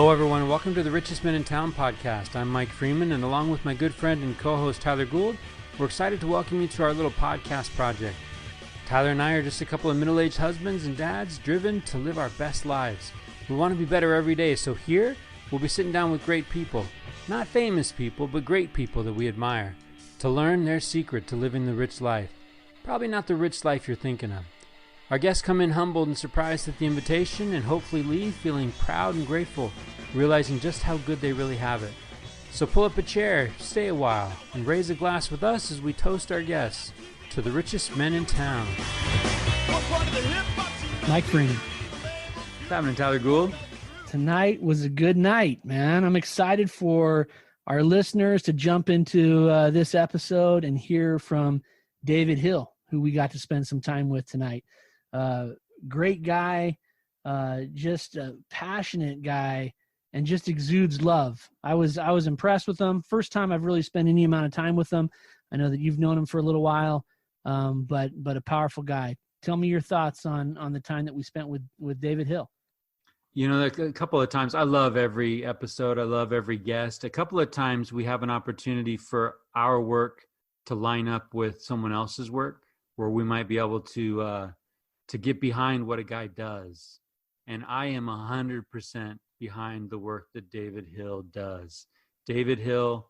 Hello, everyone. Welcome to the Richest Men in Town podcast. I'm Mike Freeman, and along with my good friend and co-host Tyler Gould, we're excited to welcome you to our little podcast project. Tyler and I are just a couple of middle-aged husbands and dads driven to live our best lives. We want to be better every day, so here we'll be sitting down with great people. Not famous people, but great people that we admire, to learn their secret to living the rich life. Probably not the rich life you're thinking of. Our guests come in humbled and surprised at the invitation and hopefully leave feeling proud and grateful, realizing just how good they really have it. So pull up a chair, stay a while, and raise a glass with us as we toast our guests to the richest men in town. Mike Freeman. What's happening, Tyler Gould? Tonight was a good night, man. I'm excited for our listeners to jump into this episode and hear from David Hill, who we got to spend some time with tonight. Great guy, just a passionate guy, and just exudes love. I was impressed with him. First time I've really spent any amount of time with him. I know that you've known him for a little while, but a powerful guy. Tell me your thoughts on the time that we spent with David Hill. You know, a couple of times, I love every episode. I love every guest. A couple of times we have an opportunity for our work to line up with someone else's work, where we might be able to get behind what a guy does. And I am 100% behind the work that David Hill does. David Hill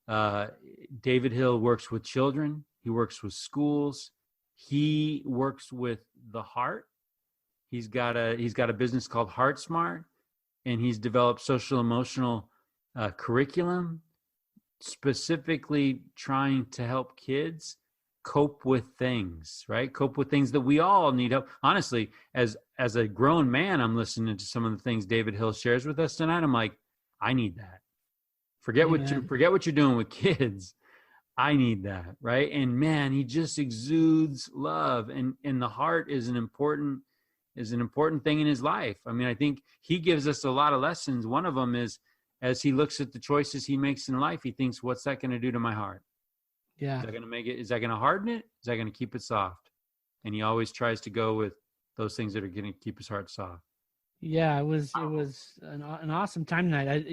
works with children. He works with schools. He works with the heart. He's got a business called Heartsmart, and he's developed social emotional curriculum, specifically trying to help kids cope with things, right? Cope with things that we all need help. Honestly, as a grown man, I'm listening to some of the things David Hill shares with us tonight. I'm like, I need that. Forget what you're doing with kids. I need that, right? And man, he just exudes love, and the heart is an important thing in his life. I mean, I think he gives us a lot of lessons. One of them is, as he looks at the choices he makes in life, he thinks, what's that going to do to my heart? Yeah. Is that going to harden it? Is that going to keep it soft? And he always tries to go with those things that are going to keep his heart soft. Yeah, it was an awesome time tonight.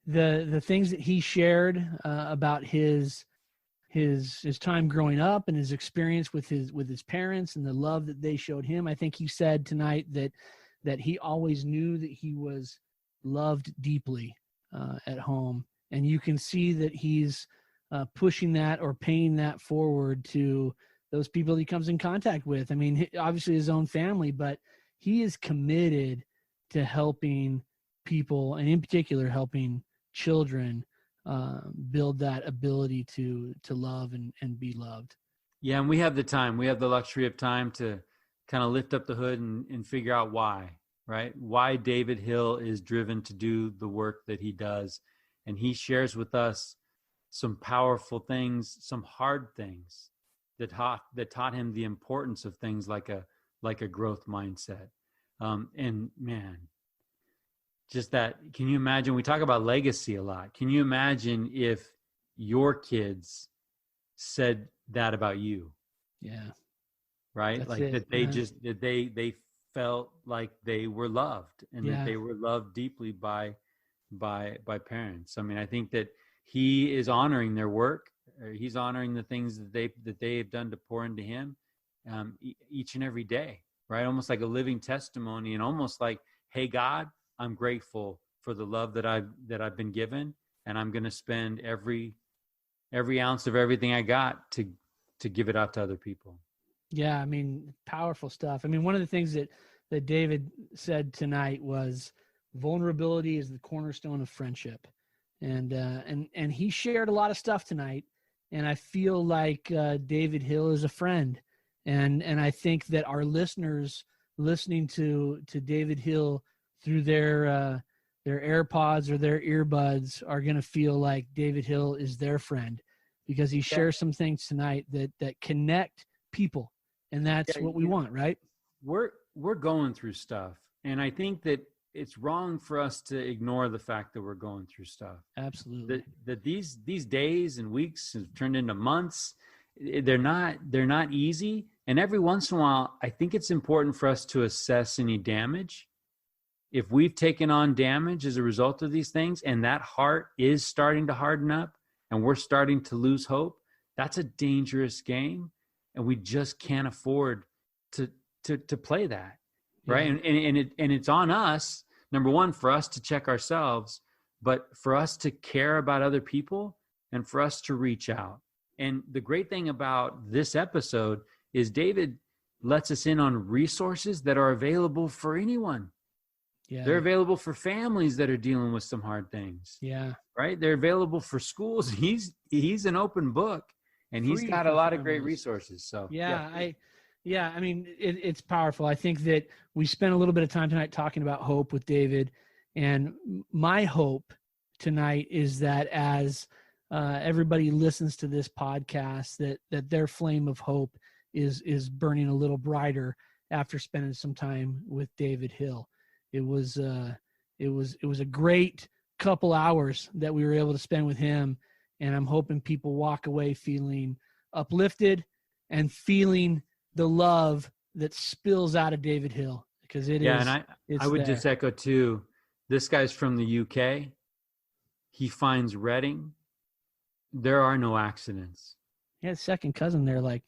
The things that he shared about his time growing up and his experience with his parents and the love that they showed him. I think he said tonight that he always knew that he was loved deeply at home, and you can see that he's pushing that or paying that forward to those people he comes in contact with. I mean, obviously his own family, but he is committed to helping people, and in particular helping children build that ability to love and be loved. Yeah, and we have the luxury of time to kind of lift up the hood and figure out why, right? Why David Hill is driven to do the work that he does. And he shares with us some powerful things, some hard things that taught him the importance of things like a growth mindset. And man, just that, can you imagine, we talk about legacy a lot. Can you imagine if your kids said that about you? Yeah. Right? That's like it. that they felt like they were loved, and that they were loved deeply by parents. I mean, I think that he is honoring their work. He's honoring the things that they have done to pour into him each and every day, right? Almost like a living testimony, and almost like, hey, God, I'm grateful for the love that I've been given, and I'm going to spend every ounce of everything I got to give it out to other people. Yeah, I mean, powerful stuff. I mean, one of the things that David said tonight was vulnerability is the cornerstone of friendship. And he shared a lot of stuff tonight, and I feel like David Hill is a friend, and I think that our listeners listening to David Hill through their AirPods or their earbuds are going to feel like David Hill is their friend, because he shares some things tonight that connect people, and that's what we want, right? We're going through stuff, and I think that it's wrong for us to ignore the fact that we're going through stuff. Absolutely. That these days and weeks have turned into months. They're not easy. And every once in a while, I think it's important for us to assess any damage if we've taken on damage as a result of these things, and that heart is starting to harden up and we're starting to lose hope, that's a dangerous game. And we just can't afford to play that. Right. And it's on us, number one, for us to check ourselves, but for us to care about other people and for us to reach out. And the great thing about this episode is David lets us in on resources that are available for anyone. Yeah. They're available for families that are dealing with some hard things. Yeah. Right. They're available for schools. He's an open book, and he's got a lot of great resources. So I mean, it's powerful. I think that we spent a little bit of time tonight talking about hope with David, and my hope tonight is that as everybody listens to this podcast, that their flame of hope is burning a little brighter after spending some time with David Hill. It was a great couple hours that we were able to spend with him, and I'm hoping people walk away feeling uplifted and feeling the love that spills out of David Hill, because it is. Yeah, and I would just echo too. This guy's from the UK. He finds Reading. There are no accidents. He had a second cousin there, like,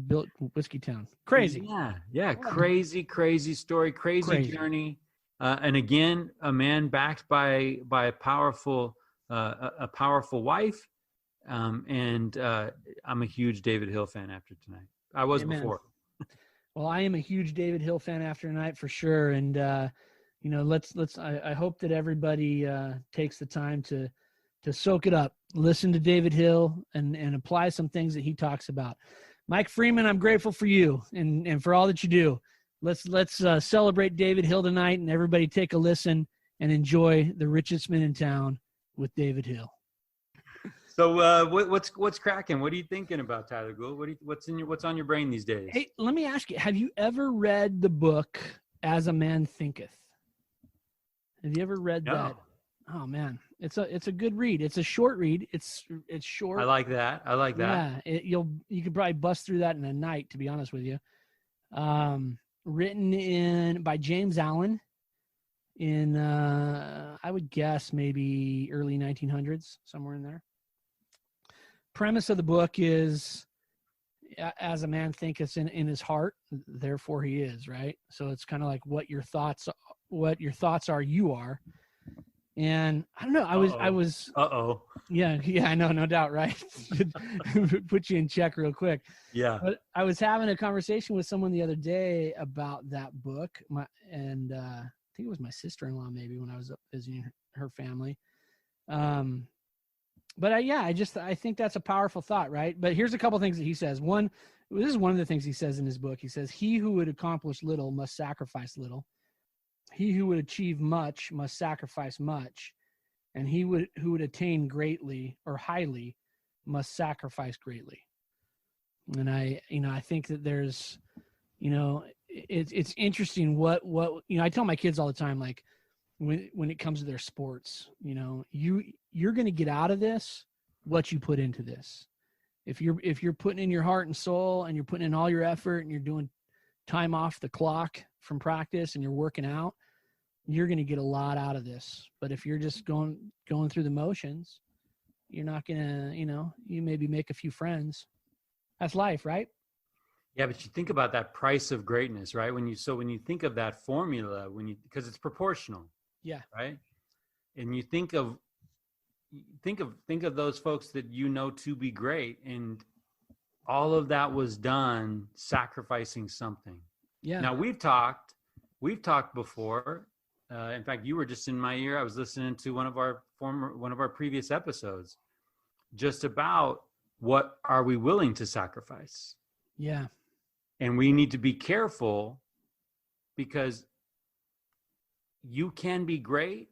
built Whiskey Town. Crazy. Yeah. Crazy story, crazy journey. And again, a man backed by a powerful wife. And I'm a huge David Hill fan after tonight. I was before. Well, I am a huge David Hill fan after tonight for sure. And I hope that everybody takes the time to soak it up, listen to David Hill, and apply some things that he talks about. Mike Freeman, I'm grateful for you and for all that you do. Let's celebrate David Hill tonight, and everybody take a listen and enjoy the richest man in town with David Hill. So what's cracking? What are you thinking about, Tyler Gould? What's on your brain these days? Hey, let me ask you: have you ever read the book "As a Man Thinketh"? Have you ever read that? Oh man, it's a good read. It's a short read. It's short. I like that. Yeah, you could probably bust through that in a night, to be honest with you. Written by James Allen in I would guess maybe early 1900s, somewhere in there. Premise of the book is, as a man thinketh in his heart, therefore he is, right? So it's kind of like what your thoughts are, you are. And I don't know, I was yeah, I know, no doubt, right? Put you in check real quick. Yeah. But I was having a conversation with someone the other day about that book, I think it was my sister-in-law maybe, when I was visiting her family. But I think that's a powerful thought, right? But here's a couple things that he says. This is one of the things he says in his book. He says, "He who would accomplish little must sacrifice little. He who would achieve much must sacrifice much. And who would attain greatly or highly must sacrifice greatly." And I think that there's, it's interesting what, I tell my kids all the time, like, when it comes to their sports, you're going to get out of this what you put into this. If you're putting in your heart and soul, and you're putting in all your effort, and you're doing time off the clock from practice, and you're working out, you're going to get a lot out of this. But if you're just going through the motions, you're not going to, you maybe make a few friends. That's life, right? Yeah, but you think about that price of greatness, right? When you think of that formula, because it's proportional. Yeah. Right. And you think of those folks that to be great, and all of that was done sacrificing something. Yeah. Now we've talked before. In fact, you were just in my ear. I was listening to one of our previous episodes, just about what are we willing to sacrifice. Yeah. And we need to be careful, because you can be great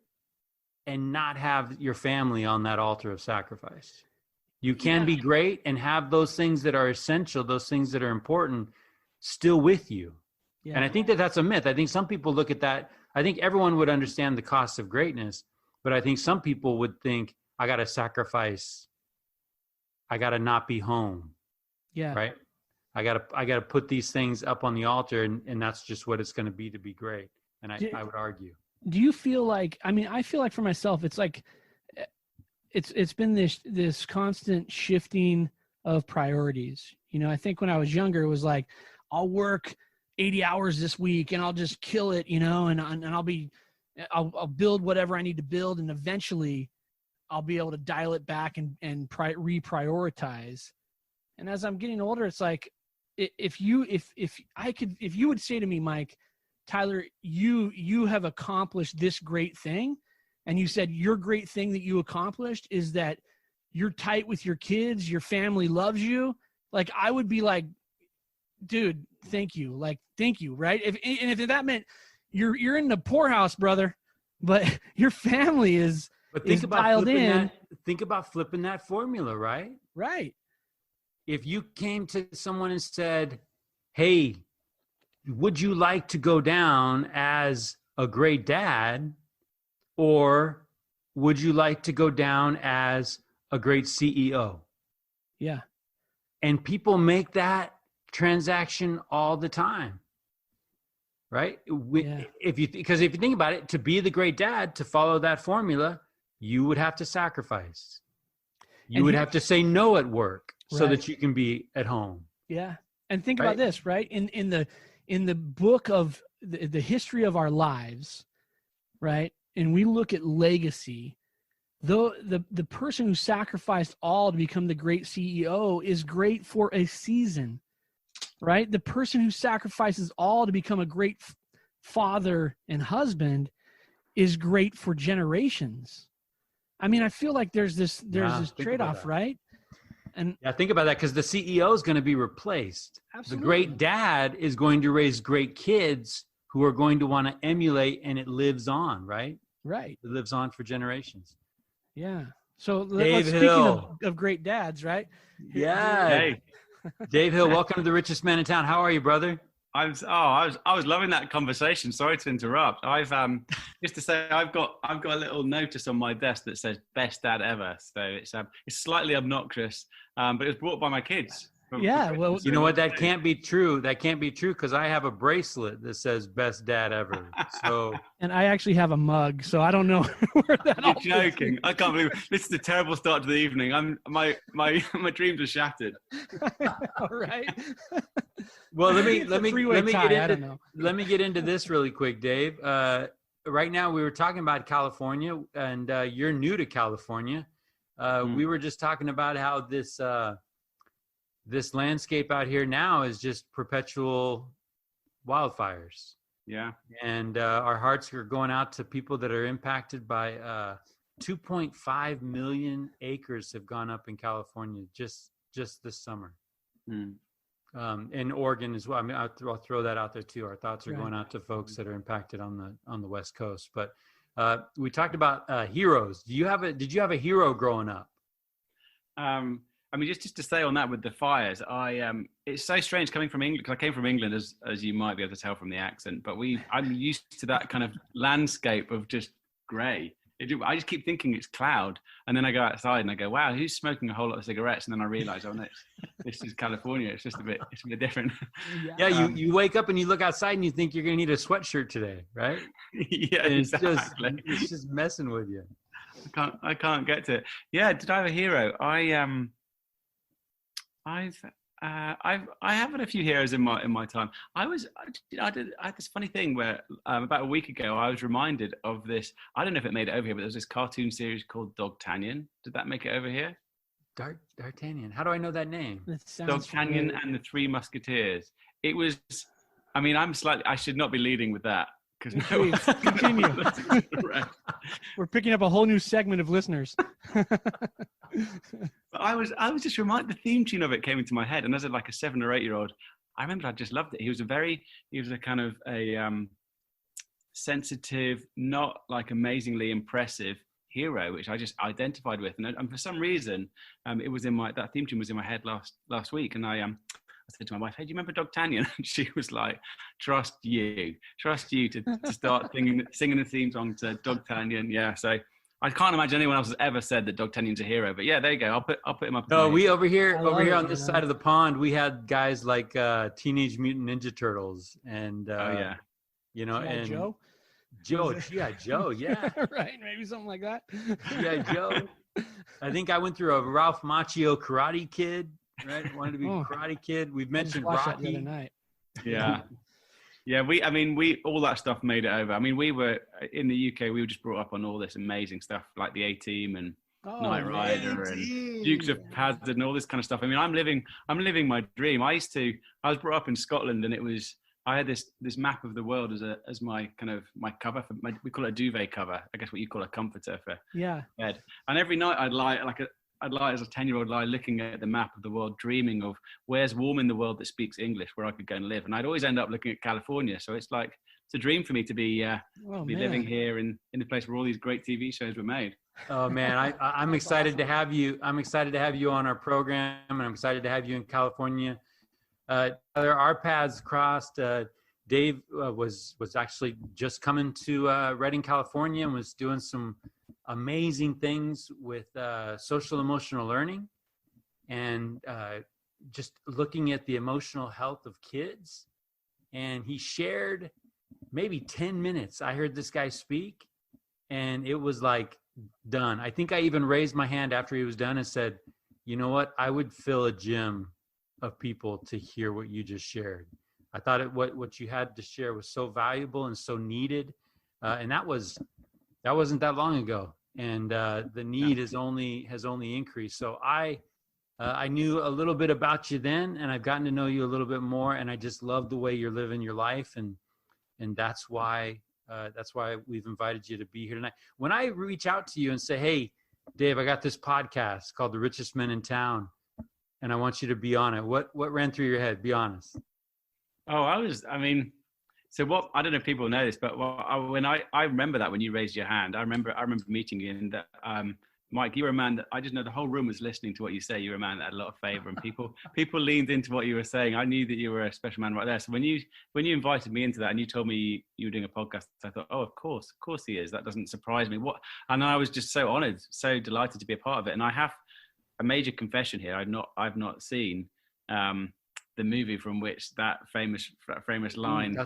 and not have your family on that altar of sacrifice. You can be great and have those things that are essential, those things that are important, still with you. Yeah. And I think that's a myth. I think some people look at that. I think everyone would understand the cost of greatness, but I think some people would think, I got to sacrifice. I got to not be home. Yeah. Right. I got to put these things up on the altar, and that's just what it's going to be great. And I would argue. Do you feel like, I mean, I feel like for myself, it's like, it's been this constant shifting of priorities. You know, I think when I was younger, it was like, I'll work 80 hours this week and I'll just kill it, you know, and I'll build whatever I need to build. And eventually I'll be able to dial it back and reprioritize. And as I'm getting older, it's like, if you would say to me, Mike, Tyler, you have accomplished this great thing. And you said your great thing that you accomplished is that you're tight with your kids, your family loves you. Like, I would be like, dude, thank you. Like, thank you. Right. If that meant you're in the poorhouse, brother, but your family is dialed in. Think about flipping that formula, right? Right. If you came to someone and said, hey, would you like to go down as a great dad, or would you like to go down as a great CEO? Yeah. And people make that transaction all the time, right? Because if you think about it, to be the great dad, to follow that formula, you would have to sacrifice. You would have to say no at work so that you can be at home. Yeah. And think about this, right? In the book of the history of our lives, right? And we look at legacy, though the person who sacrificed all to become the great CEO is great for a season, right? The person who sacrifices all to become a great father and husband is great for generations. I mean, I feel like there's this trade-off, right? And think about that, because the CEO is going to be replaced. Absolutely. The great dad is going to raise great kids who are going to want to emulate, and it lives on, right? Right. It lives on for generations. Yeah. So Dave speaking Hill. of great dads, right? Yeah. Hey. Dave Hill, welcome to the richest man in town. How are you, brother? I was loving that conversation. Sorry to interrupt. I've just to say I've got a little notice on my desk that says "Best Dad Ever." So it's slightly obnoxious, but it was brought by my kids. Yeah, well, you know what? That can't be true. That can't be true, because I have a bracelet that says "Best Dad Ever." So, and I actually have a mug, so I don't know where that. You're joking! I can't believe this is a terrible start to the evening. My dreams are shattered. All right. Well, let me get into this really quick, Dave. Right now, we were talking about California, and you're new to California. We were just talking about how this landscape out here now is just perpetual wildfires. Yeah. And our hearts are going out to people that are impacted by 2.5 million acres have gone up in California just this summer. In Oregon as well. I mean, I'll throw that out there too. Our thoughts are going out to folks that are impacted on the West Coast. But we talked about heroes. Did you have a hero growing up? I mean, just to say on that with the fires, it's so strange coming from England, because I came from England, as you might be able to tell from the accent, but I'm used to that kind of landscape of just grey. I just keep thinking it's cloud, and then I go outside and I go, wow, who's smoking a whole lot of cigarettes? And then I realize, oh no, this is California. It's a bit different. Yeah, you wake up and you look outside and you think you're going to need a sweatshirt today, right? Yeah, and exactly. It's just messing with you. I can't get to it. Yeah, did I have a hero? I have had a few heroes in my time. I had this funny thing where about a week ago I was reminded of this. I don't know if it made it over here, but there was this cartoon series called Dogtanian. Did that make it over here? D'Artagnan. How do I know that name? Dogtanian and the Three Musketeers. It was. I mean, I should not be leading with that. Please, continue. We're picking up a whole new segment of listeners. But I was just reminded, the theme tune of it came into my head, and as a 7 or 8 year old, I remember I just loved it. He was a kind of a sensitive, not amazingly impressive hero, which I just identified with, and for some reason, that theme tune was in my head last week, and I said to my wife, hey, do you remember Dogtanian? And she was like, trust you to start singing the theme song to Dogtanian. Yeah, so I can't imagine anyone else has ever said that Dogtanian's a hero, but yeah, there you go. I'll put him up. No, we over here on this side of the pond, we had guys like Teenage Mutant Ninja Turtles and you know, G.I. and Joe? G.I. Joe, yeah. Right, maybe something like that. G.I. Joe. I think I went through a Ralph Macchio Karate Kid, right? Wanted to be Karate Kid. We've mentioned I just watched Rocky. that the other night. Yeah. Yeah, we all that stuff made it over. I mean, we were in the UK. We were just brought up on all this amazing stuff like the A-Team and Knight Rider and Dukes of Hazzard and all this kind of stuff. I mean, I'm living my dream. I was brought up in Scotland, and I had this map of the world as my kind of my cover for we call it a duvet cover. I guess what you call a comforter for bed. And every night I'd lie as a 10-year-old, lie looking at the map of the world, dreaming of where's warm in the world that speaks English, where I could go and live. And I'd always end up looking at California. So it's a dream for me to be living here in the place where all these great TV shows were made. Oh man, I'm excited to have you. I'm excited to have you on our program, and I'm excited to have you in California. Our paths crossed. Dave was actually just coming to Redding, California, and was doing some amazing things with social emotional learning, and just looking at the emotional health of kids. And he shared maybe 10 minutes. I heard this guy speak, and it was like done. I think I even raised my hand after he was done and said, you know what? I would fill a gym of people to hear what you just shared. I thought what you had to share was so valuable and so needed. And that wasn't that long ago. And the need has only increased. So I knew a little bit about you then, and I've gotten to know you a little bit more. And I just love the way you're living your life. And that's why we've invited you to be here tonight. When I reach out to you and say, hey, Dave, I got this podcast called The Richest Men in Town, and I want you to be on it. What ran through your head? Be honest. Oh, I don't know if people know this, but I remember that when you raised your hand, I remember meeting you, and that, Mike, you were a man that I just know the whole room was listening to what you say. You were a man that had a lot of favor, and people leaned into what you were saying. I knew that you were a special man right there. So when you invited me into that and you told me you were doing a podcast, I thought, oh, of course he is. That doesn't surprise me. And I was just so honored, so delighted to be a part of it. And I have a major confession here. I've not seen the movie from which that famous line.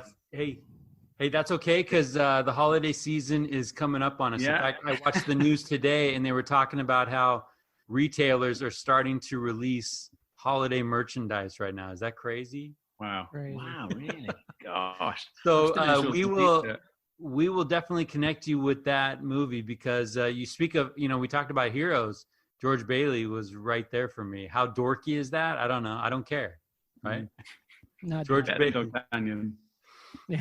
Hey, that's okay, because the holiday season is coming up on us. Yeah. In fact, I watched the news today, and they were talking about how retailers are starting to release holiday merchandise right now. Is that crazy? Wow. Crazy. Wow, really? Gosh. So we will definitely connect you with that movie, because you speak of, we talked about heroes. George Bailey was right there for me. How dorky is that? I don't know. I don't care. Right? Not George Bailey.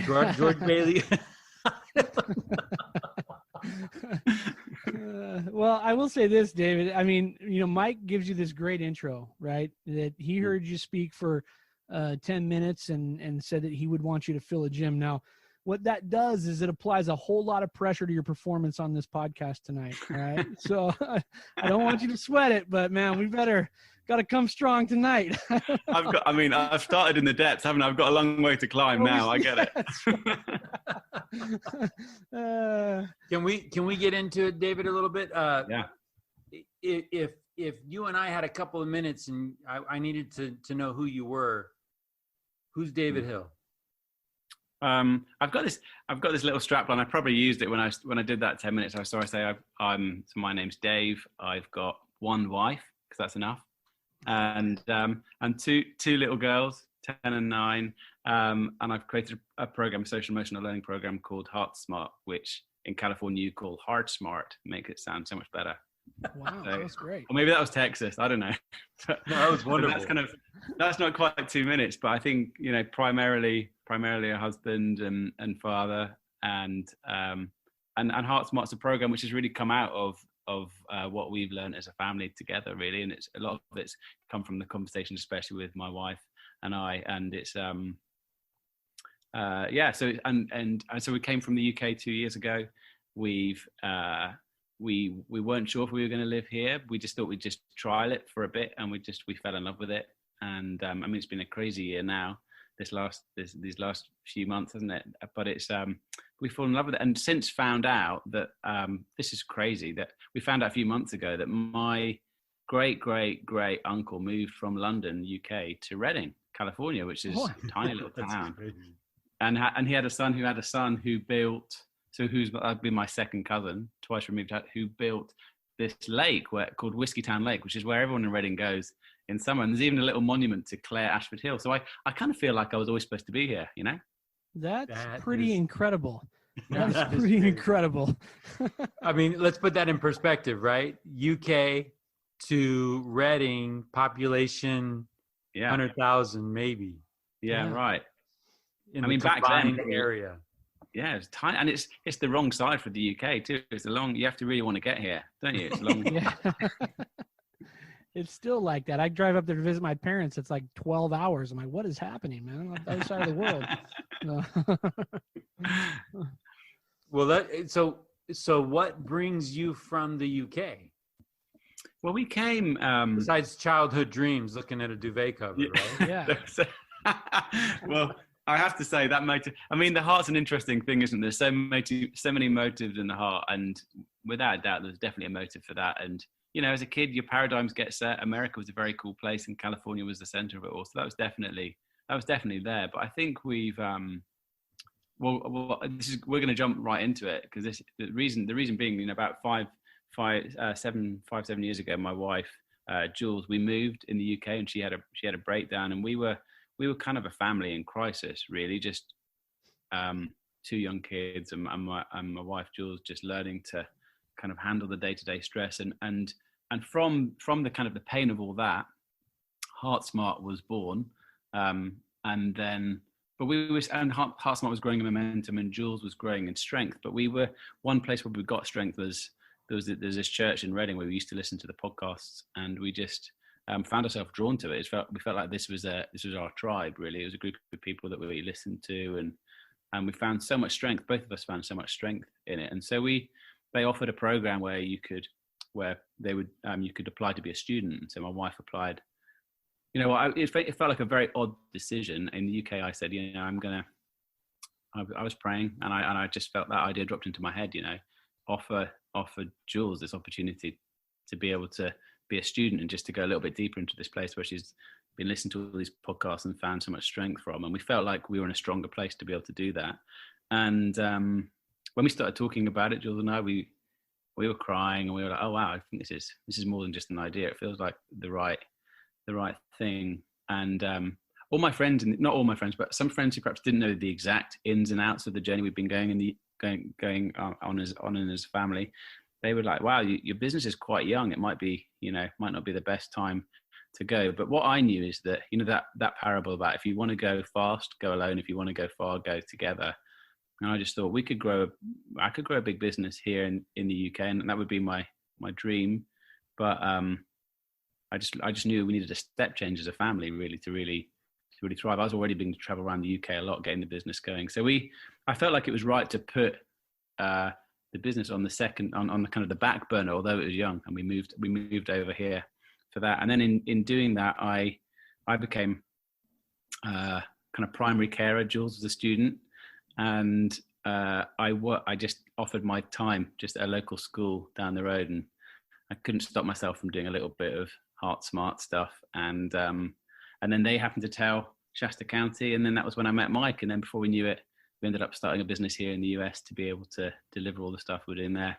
George Bailey. Well, I will say this, David. I mean, Mike gives you this great intro, right? That he heard you speak for 10 minutes and said that he would want you to fill a gym. Now, what that does is it applies a whole lot of pressure to your performance on this podcast tonight. All right. So I don't want you to sweat it, but man, we got to come strong tonight. I've started in the depths, haven't I? I've got a long way to climb now. I get it. Can we get into it, David, a little bit? Yeah. If you and I had a couple of minutes and I needed to know who you were, who's David Hill? I've got this little strapline. I probably used it when I did that 10 minutes. So I say so my name's Dave. I've got one wife, because that's enough, and two little girls, 10 and 9. And I've created a program, a social emotional learning program called Heartsmart, which in California you call Heartsmart. Make it sound so much better. Wow, that was great. Or maybe that was Texas. I don't know. No, that was wonderful. That's not quite 2 minutes, but I think primarily a husband and father, and Heartsmart's a program which has really come out of what we've learned as a family together, really, and it's a lot of it's come from the conversation, especially with my wife and I, and it's so we came from the UK 2 years ago. We weren't sure if we were going to live here. We just thought we'd just trial it for a bit, and we fell in love with it. And it's been a crazy year now, these last few months, hasn't it? But it's we fall in love with it, and since found out that this is crazy, that we found out a few months ago that my great uncle moved from London, UK, to Reading, California, which is a tiny little town. and he had a son who built, so that'd be my second cousin, twice removed, who built this lake called Whiskeytown Lake, which is where everyone in Reading goes in summer. And there's even a little monument to Claire Ashford Hill. So I kind of feel like I was always supposed to be here, you know? That's pretty incredible. That's pretty incredible. I mean, let's put that in perspective, right? UK to Reading, population 100,000 maybe. Yeah, right. I mean, back then area. Yeah, it's tiny, and it's the wrong side for the UK too. It's you have to really want to get here, don't you? It's long. Yeah. It's still like that. I drive up there to visit my parents. It's like 12 hours. I'm like, what is happening, man? I'm on the other side of the world. Well, so what brings you from the UK? Well, we came besides childhood dreams, looking at a duvet cover, right? Yeah. Well, I have to say that motive. I mean, the heart's an interesting thing, isn't there? So many motives in the heart, and without a doubt, there's definitely a motive for that. And you know, as a kid, your paradigms get set. America was a very cool place, and California was the center of it all. So that was definitely there. But I think we've we're going to jump right into it, because the reason being, you know, about 7 years ago, my wife Jules, we moved in the UK, and she had a breakdown, and we were kind of a family in crisis, really, just 2 young kids, and my wife Jules just learning to kind of handle the day-to-day stress, and from the kind of the pain of all that, Heartsmart was born, and Heartsmart was growing in momentum, and Jules was growing in strength. But one place where we got strength was there's this church in Reading where we used to listen to the podcasts, and we just found ourselves drawn to it. We felt like this was our tribe, really. It was a group of people that we listened to, and we found so much strength. Both of us found so much strength in it, and so they offered a program where you could apply to be a student. So my wife applied. You know, it felt like a very odd decision. In the UK, I said, you know, I was praying, and I just felt that idea dropped into my head. You know, offer Jules this opportunity to be able to be a student and just to go a little bit deeper into this place where she's been listening to all these podcasts and found so much strength from. And we felt like we were in a stronger place to be able to do that. And when we started talking about it, Jules and I, we were crying, and we were like, oh wow, I think this is more than just an idea. It feels like the right thing. And all my friends, and not all my friends, but some friends who perhaps didn't know the exact ins and outs of the journey we've been going on as a family, they were like, wow, your business is quite young. It might not be the best time to go. But what I knew is that, you know, that parable about if you want to go fast, go alone. If you want to go far, go together. And I just thought I could grow a big business here in the UK, and that would be my dream. But I just knew we needed a step change as a family, really, to really thrive. I was already being to travel around the UK a lot, getting the business going. So I felt like it was right to put the business on the kind of the back burner, although it was young, and we moved over here for that. And then in doing that, I became kind of primary carer. Jules was a student, and I just offered my time just at a local school down the road, and I couldn't stop myself from doing a little bit of Heartsmart stuff. And then they happened to tell Shasta County, and then that was when I met Mike. And then before we knew it, we ended up starting a business here in the US to be able to deliver all the stuff we're doing there.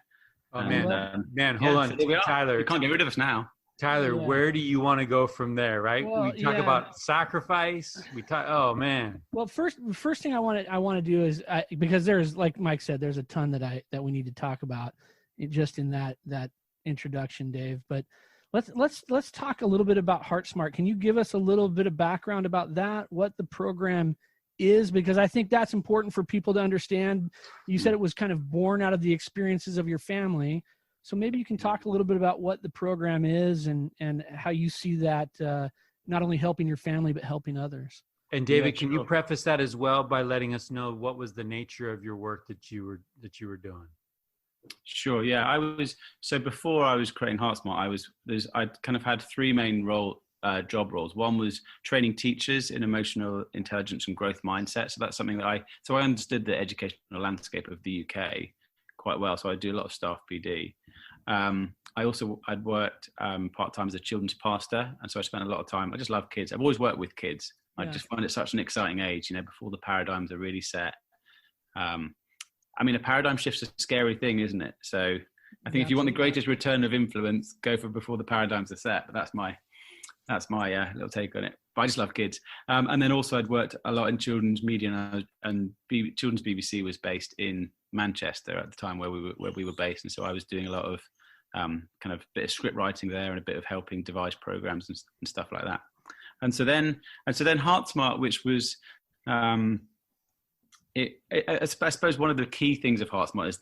Oh, man, hold on, so Tyler. You can't get rid of us now. Tyler, where do you want to go from there, right? Well, we talk about sacrifice. Oh man. Well, first thing I want to do is because there's, like Mike said, there's a ton that we need to talk about just in that introduction, Dave. But let's talk a little bit about Heartsmart. Can you give us a little bit of background about that? What the program is, because I think that's important for people to understand. You said it was kind of born out of the experiences of your family. So maybe you can talk a little bit about what the program is and how you see that not only helping your family, but helping others. And David, can you preface that as well by letting us know what was the nature of your work that you were doing? Sure. Yeah, so before I was creating Heartsmart, I kind of had 3 main job roles. One was training teachers in emotional intelligence and growth mindset. So that's something that I understood the educational landscape of the UK quite well. So I do a lot of staff PD. I'd worked part-time as a children's pastor. And so I spent a lot of time, I just love kids. I've always worked with kids. I just find it such an exciting age, before the paradigms are really set. I mean, a paradigm shift's a scary thing, isn't it? So I think if you want the greatest return of influence, go for before the paradigms are set. But that's my little take on it. But I just love kids. And then also I'd worked a lot in children's media, and children's BBC was based in Manchester at the time where we were based. And so I was doing a lot of kind of bit of script writing there and a bit of helping devise programs and stuff like that. And so then Heartsmart, which was, I suppose one of the key things of Heartsmart is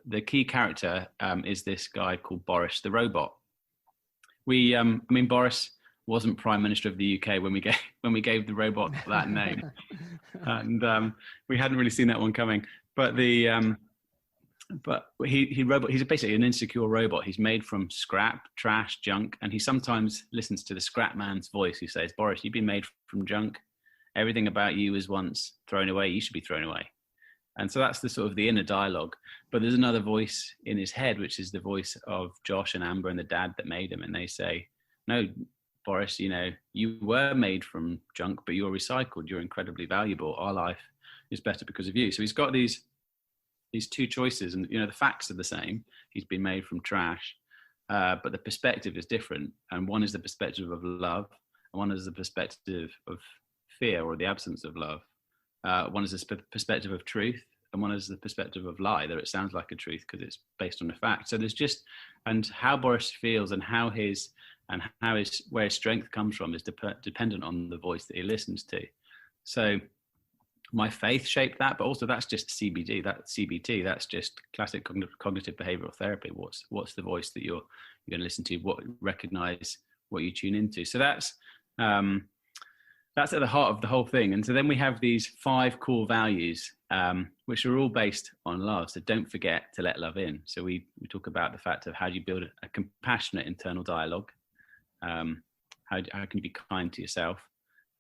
the key character is this guy called Boris the robot. Boris wasn't Prime Minister of the UK when we gave the robot that name, and we hadn't really seen that one coming. But he's basically an insecure robot. He's made from scrap, trash, junk, and he sometimes listens to the scrap man's voice who says, "Boris, you've been made from junk. Everything about you was once thrown away. You should be thrown away." And so that's the sort of the inner dialogue. But there's another voice in his head, which is the voice of Josh and Amber and the dad that made him. And they say, "No, Boris, you were made from junk, but you're recycled. You're incredibly valuable. Our life is better because of you." So he's got these two choices, and the facts are the same. He's been made from trash, but the perspective is different. And one is the perspective of love, and one is the perspective of fear or the absence of love. One is the perspective of truth, and one is the perspective of lie, though it sounds like a truth because it's based on a fact. So there's and how Boris feels and where his strength comes from is dependent on the voice that he listens to. So my faith shaped that, but also that's just CBT. That's just classic cognitive behavioral therapy. What's the voice that you're going to listen to? Recognize what you tune into. So that's at the heart of the whole thing. And so then we have these 5 core values, which are all based on love. So don't forget to let love in. So we talk about the fact of how do you build a compassionate internal dialogue. How can you be kind to yourself?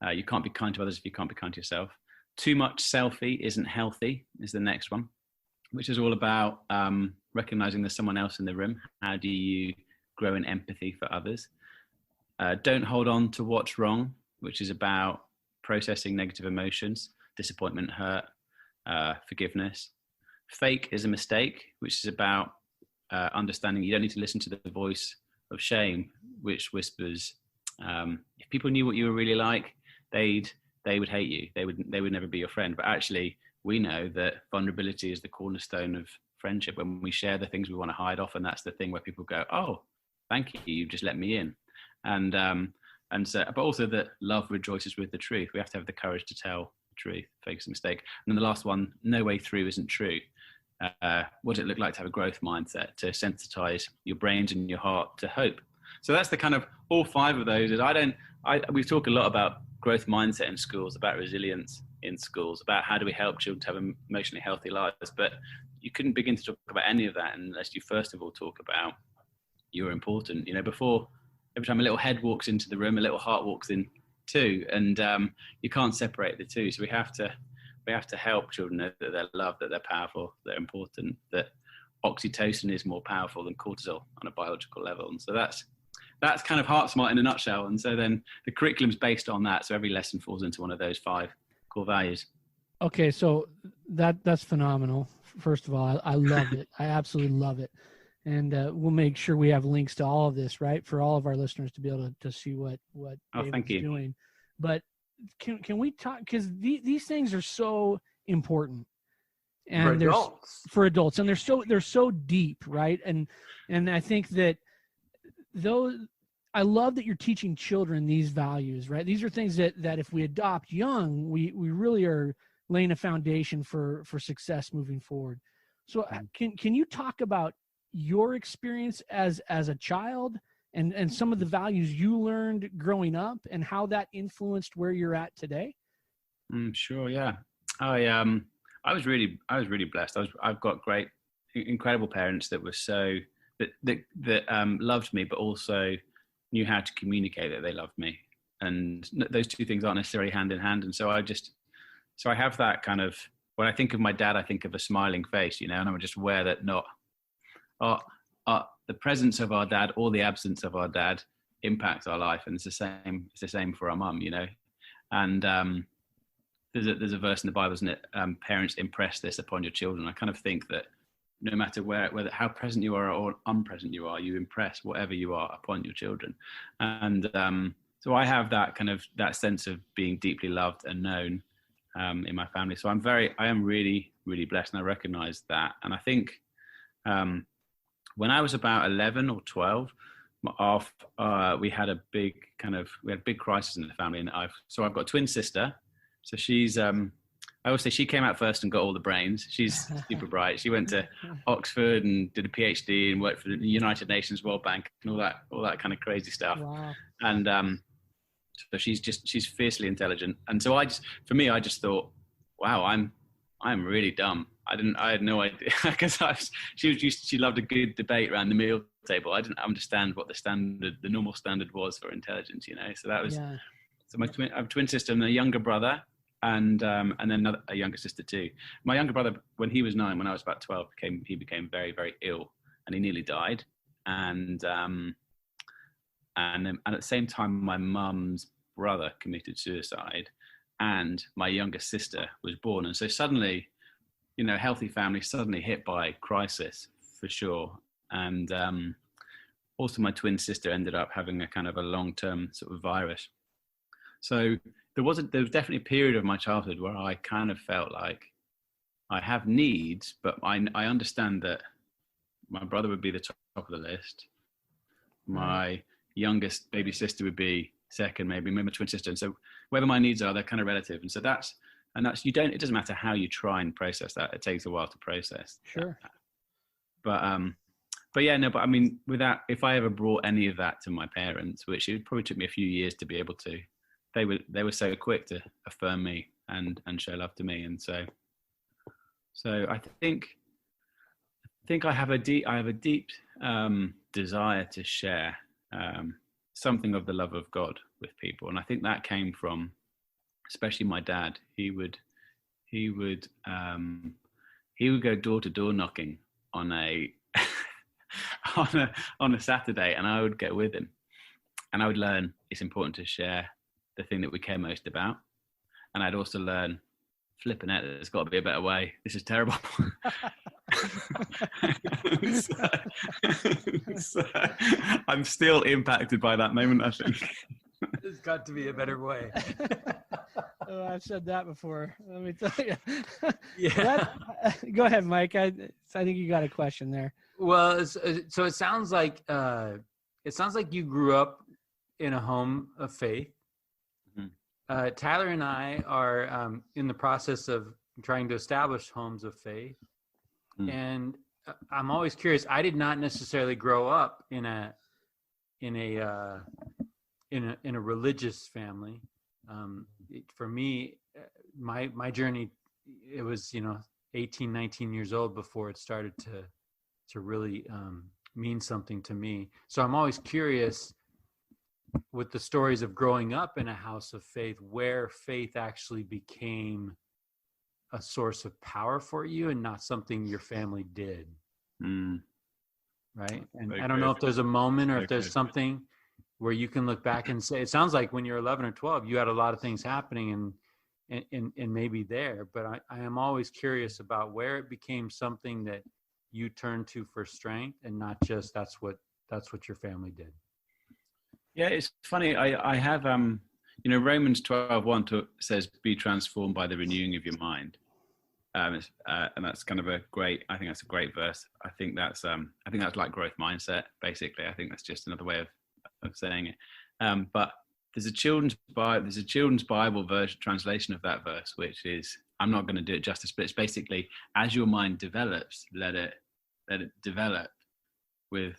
You can't be kind to others if you can't be kind to yourself. Too much selfie isn't healthy is the next one, which is all about recognizing there's someone else in the room. How do you grow in empathy for others? Don't hold on to what's wrong, which is about processing negative emotions, disappointment, hurt, forgiveness. Fake is a mistake, which is about understanding you don't need to listen to the voice of shame, which whispers, if people knew what you were really like, they would hate you. They would never be your friend. But actually, we know that vulnerability is the cornerstone of friendship. When we share the things we want to hide, often that's the thing where people go, "Oh, thank you, you've just let me in." And so, but also that love rejoices with the truth. We have to have the courage to tell the truth. Fake is a mistake. And then the last one, no way through isn't true. What does it look like to have a growth mindset, to sensitize your brains and your heart to hope? So that's the kind of all 5 of those. We talk a lot about growth mindset in schools, about resilience in schools, about how do we help children to have emotionally healthy lives. But you couldn't begin to talk about any of that unless you first of all talk about you're important. Before every time a little head walks into the room, a little heart walks in too, and you can't separate the two. So we have to help children know that they're loved, that they're powerful, they're important, that oxytocin is more powerful than cortisol on a biological level. And so that's kind of Heartsmart in a nutshell. And so then the curriculum's based on that. So every lesson falls into one of those 5 core values. Okay, so that's phenomenal. First of all, I love it. I absolutely love it. And we'll make sure we have links to all of this, right, for all of our listeners to be able to see what David's doing. But can we talk, because these things are so important, and for adults, and they're so deep, right? And I think that I love that you're teaching children these values, right? These are things that if we adopt young, we really are laying a foundation for success moving forward. So can you talk about your experience as a child and some of the values you learned growing up and how that influenced where you're at today? Sure. Yeah. I was really blessed. I've got incredible parents that were that loved me, but also knew how to communicate that they loved me. And those two things aren't necessarily hand in hand. And so I have that kind of, when I think of my dad, I think of a smiling face, and I'm just aware that not the presence of our dad or the absence of our dad impacts our life. And it's the same for our mum, And there's a verse in the Bible, isn't it? Parents, impress this upon your children. I kind of think that no matter whether how present you are or unpresent you are, you impress whatever you are upon your children. And so I have that kind of that sense of being deeply loved and known in my family. So I am really, really blessed, and I recognize that. And I think when I was about 11 or 12, we had a big crisis in the family, and I've got a twin sister. So she's I always say she came out first and got all the brains. She's super bright. She went to Oxford and did a PhD and worked for the United Nations, World Bank, and all that kind of crazy stuff. Wow. And so she's fiercely intelligent. And so I just thought, wow, I'm really dumb. I had no idea, because she loved a good debate around the meal table. I didn't understand what the normal standard was for intelligence, So that was. Yeah. So I have a twin sister and a younger brother, and then a younger sister too. My younger brother, when he was 9, when I was about 12, he became very, very ill, and he nearly died. And then at the same time, my mum's brother committed suicide, and my younger sister was born. And so suddenly, healthy family suddenly hit by crisis for sure. And also my twin sister ended up having a kind of a long-term sort of virus. So there was definitely a period of my childhood where I kind of felt like I have needs, but I understand that my brother would be the top of the list. My youngest baby sister would be second, maybe my twin sister. And so whether my needs are, they're kind of relative. And so it doesn't matter how you try and process that. It takes a while to process. Sure. But yeah, no, but I mean, if I ever brought any of that to my parents, which it probably took me a few years to be able to, they were so quick to affirm me and show love to me. And so I think I have a deep desire to share something of the love of God with people. And I think that came from, especially my dad. He would go door to door knocking on a on a Saturday, and I would go with him, and I would learn it's important to share the thing that we care most about. And I'd also learn, flipping it, there's got to be a better way. This is terrible. so I'm still impacted by that moment, I think. There's got to be a better way. Oh, I've said that before. Let me tell you. Yeah. Go ahead, Mike. I think you got a question there. Well, so it sounds like you grew up in a home of faith. Mm-hmm. Tyler and I are in the process of trying to establish homes of faith, and I'm always curious. I did not necessarily grow up in a religious family. For me, my journey, it was 18, 19 years old before it started to really mean something to me. So I'm always curious with the stories of growing up in a house of faith, where faith actually became a source of power for you and not something your family did. Right? And I don't know if there's a moment or if there's something where you can look back and say, it sounds like when you're 11 or 12, you had a lot of things happening and maybe there, but I am always curious about where it became something that you turned to for strength and not just that's what your family did. Yeah, it's funny. I have, Romans 12:1 says, be transformed by the renewing of your mind. And that's kind of I think that's a great verse. I think that's like growth mindset, basically. I think that's just another way of saying it. But there's a children's Bible version translation of that verse, which is, I'm not going to do it justice, but it's basically, as your mind develops, let it develop with,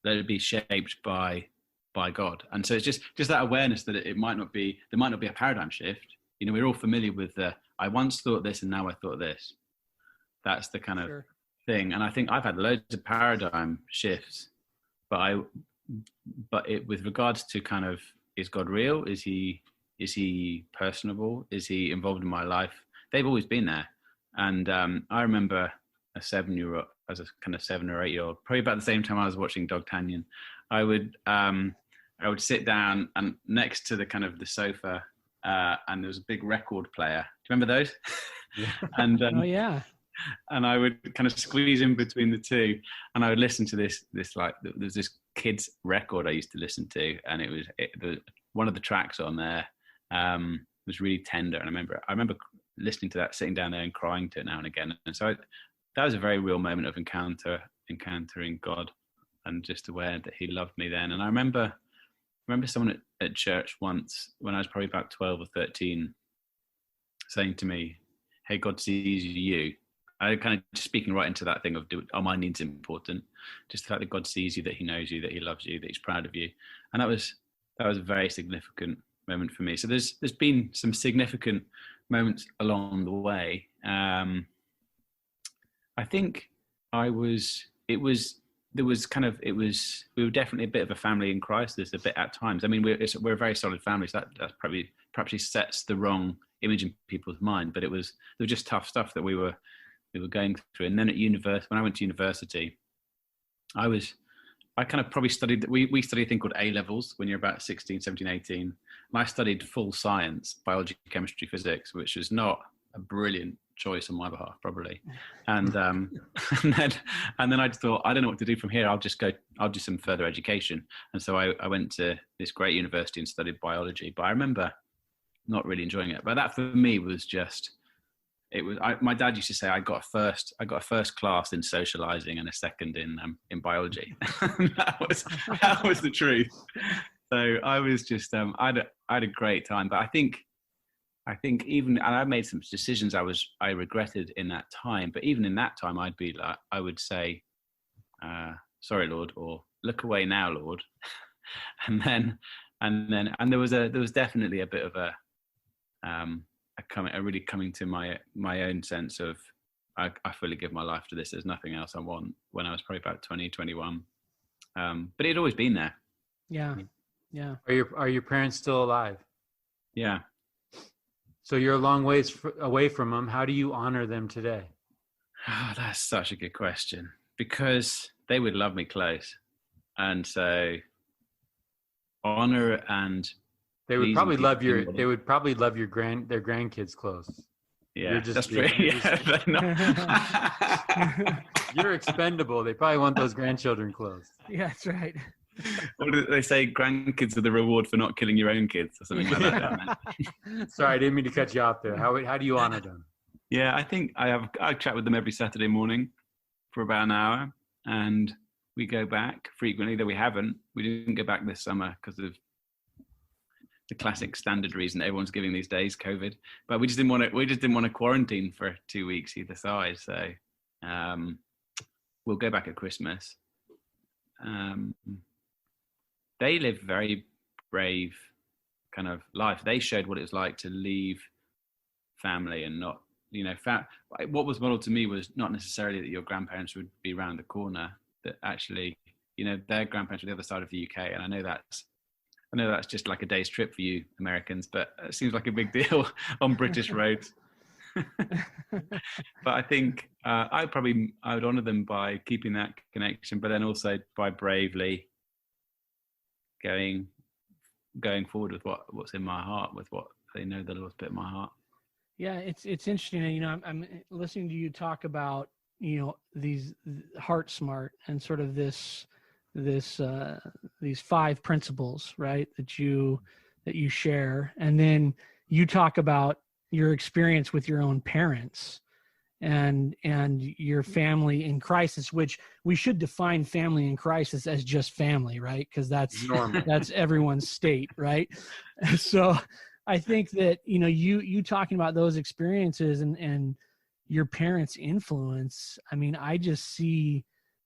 let it be shaped by God. And so it's just that awareness that there might not be a paradigm shift. We're all familiar with I once thought this and now I thought this. That's the kind of thing. And I think I've had loads of paradigm shifts, but with regards to kind of, is God real? Is he personable? Is he involved in my life? They've always been there. And I remember a 7-year-old, as a kind of 7 or 8 year old, probably about the same time I was watching Doctrine, I would I would sit down and next to the kind of the sofa, and there was a big record player. Do you remember those? Yeah. And Oh yeah. and I would kind of squeeze in between the two, and I would listen to this like there's this kids record I used to listen to, and it was one of the tracks on there was really tender, and I remember listening to that, sitting down there and crying to it now and again. And so that was a very real moment of encountering God, and just aware that He loved me then. And I remember someone at church once, when I was probably about 12 or 13, saying to me, "Hey, God sees you." I kind of just speaking right into that thing of, are my needs important? Just the fact that God sees you, that He knows you, that He loves you, that He's proud of you. And that was a very significant moment for me. So there's been some significant moments along the way. I think we were definitely a bit of a family in crisis a bit at times. I mean, we're a very solid family, so that perhaps sets the wrong image in people's mind, but there was just tough stuff that we were going through. And then at university, when I went to university, I kind of probably studied, we study a thing called A levels when you're about 16, 17, 18. And I studied full science, biology, chemistry, physics, which was not a brilliant choice on my behalf, probably. And and then I just thought, I don't know what to do from here. I'll do some further education. And so I went to this great university and studied biology. But I remember not really enjoying it. But that for me was just, my dad used to say I got a first class in socializing and a second in biology. that was the truth. So I was just I had a great time. But I think even, and I made some decisions I regretted in that time. But even in that time, I'd be like, I would say, "Sorry, Lord," or "Look away now, Lord." and there was definitely a bit of a really coming to my own sense of, I fully give my life to this. There's nothing else I want, when I was probably about 20, 21. But it'd always been there. Yeah. Yeah. Are your parents still alive? Yeah. So you're a long ways away from them. How do you honor them today? Oh, that's such a good question, because they would love me close. And so honor and they would probably love their grandkids close. Yeah, that's true. You're expendable. They probably want those grandchildren close. Yeah, that's right. What do they say? Grandkids are the reward for not killing your own kids, or something like that. Sorry, I didn't mean to cut you off there. How do you honor them? Yeah, I think I chat with them every Saturday morning for about an hour, and we go back frequently. Though we didn't go back this summer because of the classic standard reason everyone's giving these days, COVID. But we just didn't want to quarantine for 2 weeks either side. So we'll go back at Christmas. They lived very brave kind of life. They showed what it was like to leave family and not, what was modeled to me was not necessarily that your grandparents would be around the corner, that actually, their grandparents were the other side of the UK. And I know that's just like a day's trip for you Americans, but it seems like a big deal on British roads. But I think I would honor them by keeping that connection, but then also by bravely going forward with what's in my heart, with what they know the Lord's put in my heart. Yeah, it's interesting. I'm listening to you talk about these Heartsmart and sort of these 5 principles, right, that you share, and then you talk about your experience with your own parents and your family in crisis, which we should define family in crisis as just family, right? Because that's normal. That's everyone's state, right? So I think that you talking about those experiences and your parents' influence. I mean, I just see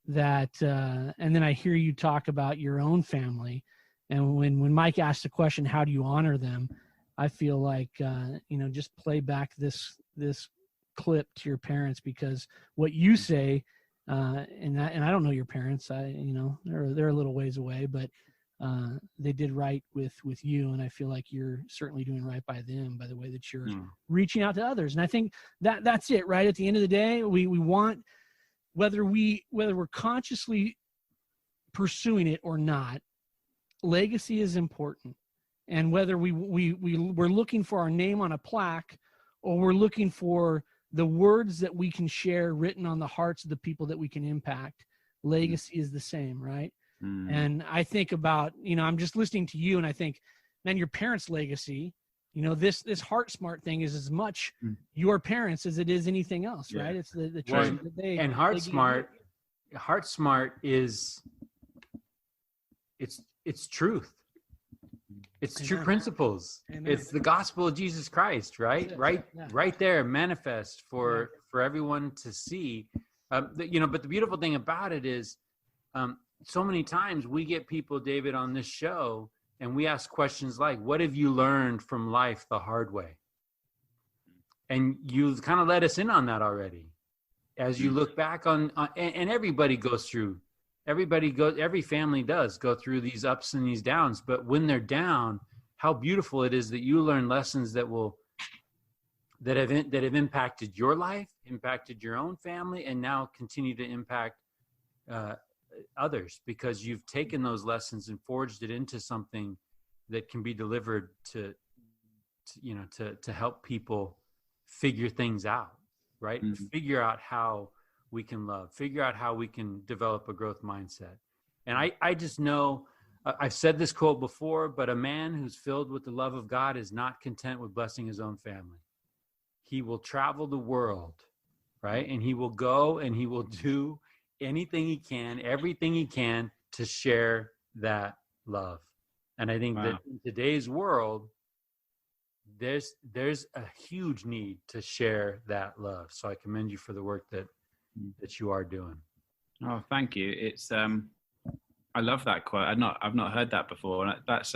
that, and then I hear you talk about your own family, and when Mike asked the question, how do you honor them? I feel like just play back this clip to your parents, because what you say, and I don't know your parents. They're a little ways away, but they did right with you, and I feel like you're certainly doing right by them by the way that you're reaching out to others. And I think that's it, right? At the end of the day, we want, whether we're consciously pursuing it or not, legacy is important. And whether we're looking for our name on a plaque, or we're looking for the words that we can share written on the hearts of the people that we can impact, legacy is the same, right? And I think about, I'm just listening to you and I think, man, your parents' legacy, this Heartsmart thing is as much your parents as it is anything else, right? It's the church that they and Heartsmart is it's truth. It's Amen. True principles. Amen. It's the gospel of Jesus Christ, right? Right there, manifest for everyone to see. But the beautiful thing about it is, so many times we get people, David, on this show, and we ask questions like, "What have you learned from life the hard way?" And you've kind of let us in on that already. As you look back on and everybody goes through. Every family does go through these ups and these downs, but when they're down, how beautiful it is that you learn lessons that have impacted your life, impacted your own family, and now continue to impact others, because you've taken those lessons and forged it into something that can be delivered to help people figure things out, right? Mm-hmm. Figure out how we can love, figure out how we can develop a growth mindset. And I just know, I've said this quote before, but a man who's filled with the love of God is not content with blessing his own family. He will travel the world, right? And he will go and he will do anything he can, everything he can to share that love. And I think that in today's world, there's a huge need to share that love. So I commend you for the work that you are doing. Oh, thank you. It's I love that quote. I've not heard that before. And that's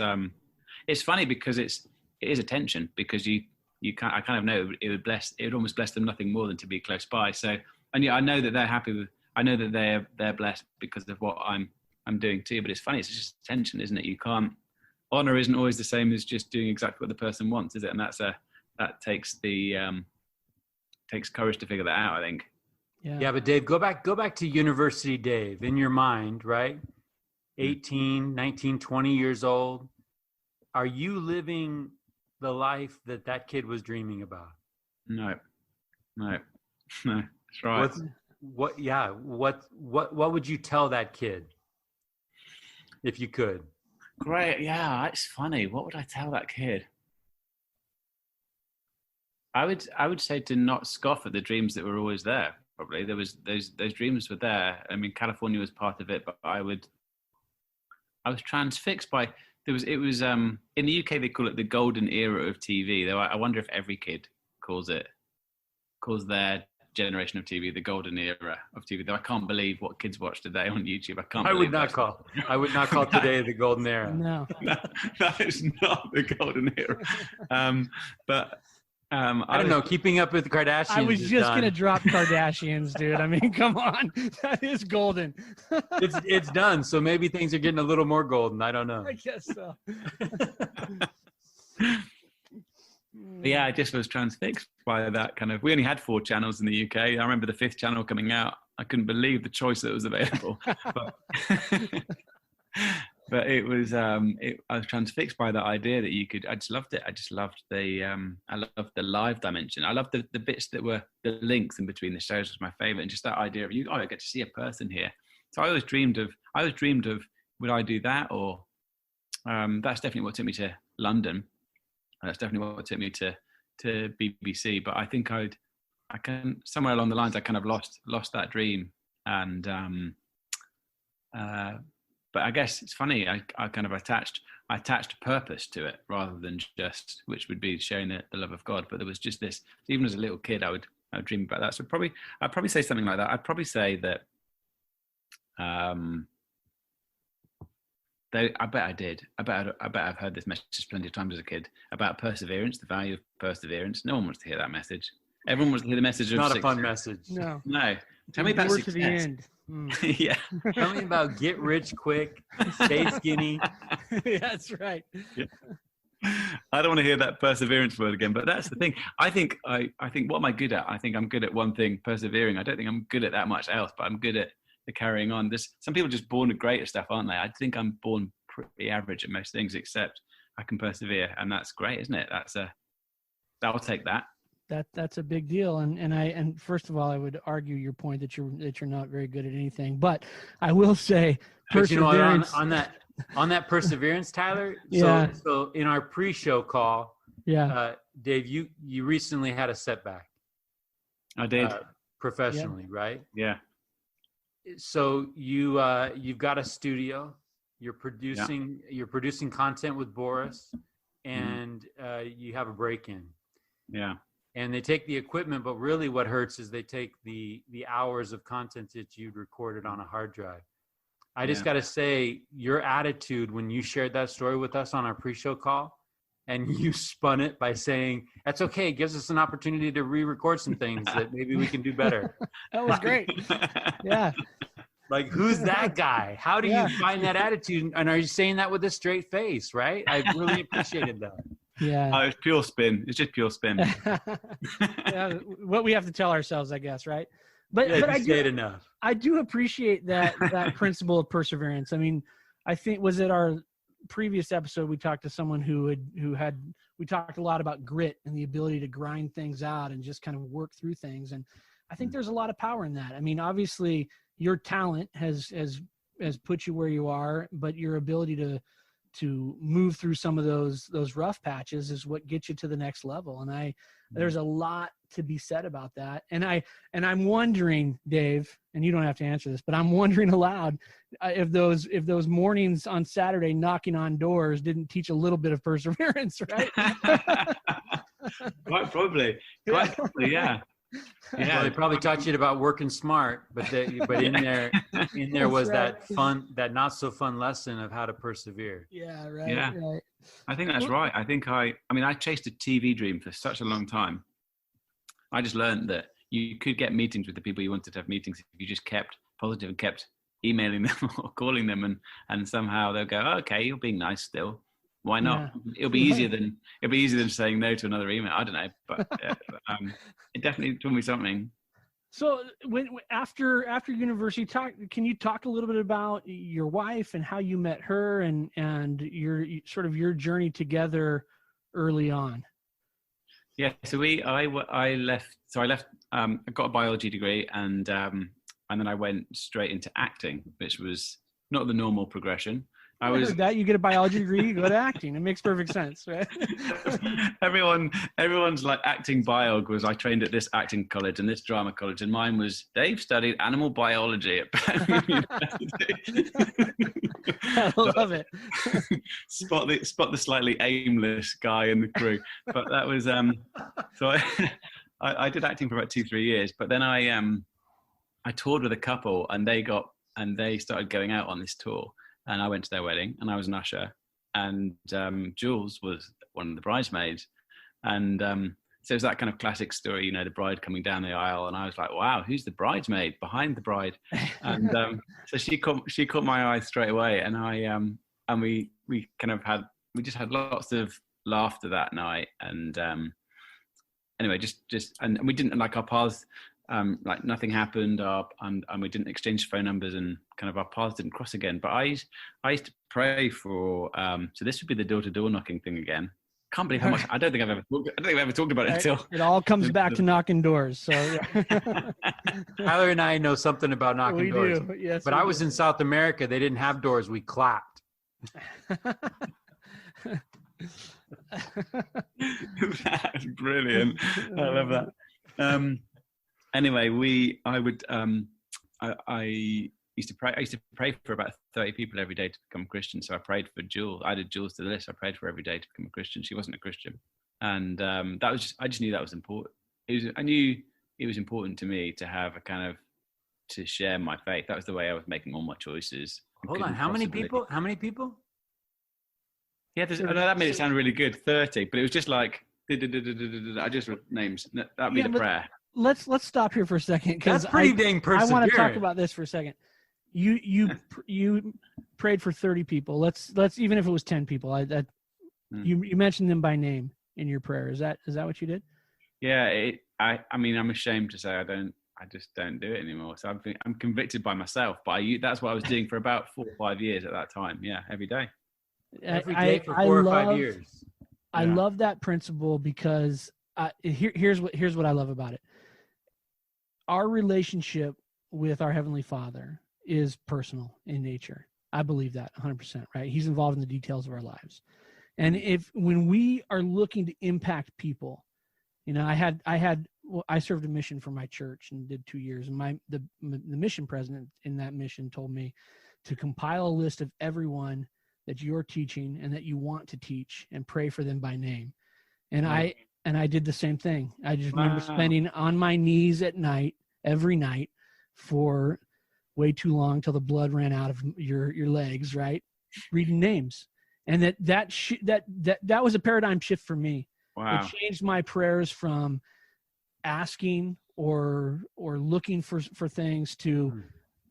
it's funny because it is a tension, because I kind of know it would almost bless them nothing more than to be close by. So, and yeah, I know that they're happy with, I know that they're blessed because of what I'm doing too. But it's funny, it's just tension, isn't it? You can't, honor isn't always the same as just doing exactly what the person wants, is it? And that takes courage to figure that out, I think. Yeah, but Dave, go back to university Dave in your mind, right? 18, 19, 20 years old. Are you living the life that kid was dreaming about? No, that's right. What would you tell that kid if you could? Great. Yeah, it's funny. What would I tell that kid? I would say to not scoff at the dreams that were always there. Probably there was those dreams were there. I mean, California was part of it, but I was transfixed by it was in the UK they call it the golden era of TV. Though I wonder if every kid calls their generation of TV the golden era of TV. Though I can't believe what kids watch today on YouTube. I would not call today the golden era. No, that is not the golden era. But I don't know. Keeping up with the Kardashians. I was just going to drop Kardashians, dude. I mean, come on. That is golden. It's done. So maybe things are getting a little more golden. I don't know. I guess so. Yeah, I just was transfixed by that kind of. We only had 4 channels in the UK. I remember the 5th channel coming out. I couldn't believe the choice that was available. But it was, I was transfixed by that idea that you could, I just loved it. I just loved I loved the live dimension. I loved the bits that were the links in between the shows was my favorite. And just that idea of I get to see a person here. So I always dreamed of, would I do that? Or that's definitely what took me to London. That's definitely what took me to BBC. But I think somewhere along the lines, I kind of lost that dream. And, but I guess it's funny. I kind of attached purpose to it rather than just, which would be sharing the love of God. But there was just this. Even as a little kid, I would dream about that. So I'd probably say something like that. I'd probably say that. I bet I did. I bet I've heard this message plenty of times as a kid about perseverance, the value of perseverance. No one wants to hear that message. Everyone wants to hear the message of not success. A fun message. No. Tell me about success. To the end. Yeah. Tell me about get rich quick, stay skinny. Yeah, that's right. Yeah. I don't want to hear that perseverance word again, but that's the thing. I think what am I good at? I think I'm good at one thing, persevering. I don't think I'm good at that much else, but I'm good at the carrying on. Some people are just born great at stuff, aren't they? I think I'm born pretty average at most things, except I can persevere, and that's great, isn't it? I'll take that. That's a big deal. And first of all, I would argue your point that you're not very good at anything. But I will say, perseverance. On that perseverance, Tyler. Yeah. So in our pre-show call, Dave, you recently had a setback. I did. Professionally, right? Yeah. So you've got a studio. You're producing content with Boris, and you have a break-in. Yeah. And they take the equipment, but really what hurts is they take the hours of content that you'd recorded on a hard drive. I just got to say, your attitude when you shared that story with us on our pre-show call, and you spun it by saying, that's okay, it gives us an opportunity to re-record some things that maybe we can do better. That was great. Yeah. Like, who's that guy? How do you find that attitude? And are you saying that with a straight face, right? I really appreciated that. Yeah. Oh, it's pure spin. It's just pure spin. What we have to tell ourselves, I guess, right? But I do appreciate that principle of perseverance. I mean, I think was it our previous episode we talked to someone we talked a lot about grit and the ability to grind things out and just kind of work through things. And I think there's a lot of power in that. I mean, obviously your talent has put you where you are, but your ability to move through some of those rough patches is what gets you to the next level. And there's a lot to be said about that. And I'm wondering, Dave, and you don't have to answer this, but I'm wondering aloud if those mornings on Saturday knocking on doors didn't teach a little bit of perseverance, right? Quite probably, yeah. Yeah, they probably taught you about working smart, but in there was that not so fun lesson of how to persevere. Yeah, right. Yeah, right. I think that's right. I think I chased a TV dream for such a long time. I just learned that you could get meetings with the people you wanted to have meetings if you just kept positive and kept emailing them or calling them, and somehow they'll go, oh, okay, you're being nice still. Why not? Yeah. It'll be easier than saying no to another email. I don't know, but it definitely taught me something. So after university, can you talk a little bit about your wife and how you met her and your journey together early on? Yeah, so I left. I got a biology degree, and then I went straight into acting, which was not the normal progression. I heard that you get a biology degree, you go to acting. It makes perfect sense, right? Everyone's like acting biog was I trained at this acting college and this drama college, and mine was Dave studied animal biology at Birmingham University. I love it. Spot the slightly aimless guy in the crew, but that was so I did acting for about 2-3 years, but then I toured with a couple, and they started going out on this tour. And I went to their wedding, and I was an usher, and Jules was one of the bridesmaids. And so it was that kind of classic story, the bride coming down the aisle, and I was like, wow, who's the bridesmaid behind the bride? And so she caught my eye straight away, and we just had lots of laughter that night. And anyway, and we didn't like our paths. Like nothing happened, and we didn't exchange phone numbers, and kind of our paths didn't cross again. But I used to pray for. So this would be the door-to-door knocking thing again. Can't believe how much. I don't think I've ever talked about it until. It all comes back to knocking doors. So yeah. Tyler and I know something about knocking doors. We do. Yes, but I was in South America. They didn't have doors. We clapped. That's brilliant. I love that. Anyway, I used to pray for about 30 people every day to become Christian. So I prayed for Jules. I added Jules to the list. I prayed for every day to become a Christian. She wasn't a Christian, and I just knew that was important. I knew it was important to me to have to share my faith. That was the way I was making all my choices. Hold on, how many people? Yeah, I know that made it sound really good, 30, but it was just like I just wrote names. That'd be the prayer. Let's stop here for a second, because that's pretty dang perseverant. I want to talk about this for a second. You prayed for 30 people. Let's even if it was 10 people. You mentioned them by name in your prayer. Is that what you did? Yeah. I mean, I'm ashamed to say I just don't do it anymore. So I'm convicted by myself. But that's what I was doing for about 4 or 5 years at that time. Yeah, every day. Every day for 4 or 5 years. I love that principle because here's what I love about it. Our relationship with our Heavenly Father is personal in nature. I believe that 100%, right? He's involved in the details of our lives. And when we are looking to impact people, I served a mission for my church and did 2 years. And the mission president in that mission told me to compile a list of everyone that you're teaching and that you want to teach and pray for them by name. And I did the same thing. I just remember spending on my knees at night, every night, for way too long till the blood ran out of your legs, right? Reading names. And that was a paradigm shift for me. Wow. It changed my prayers from asking or looking for things to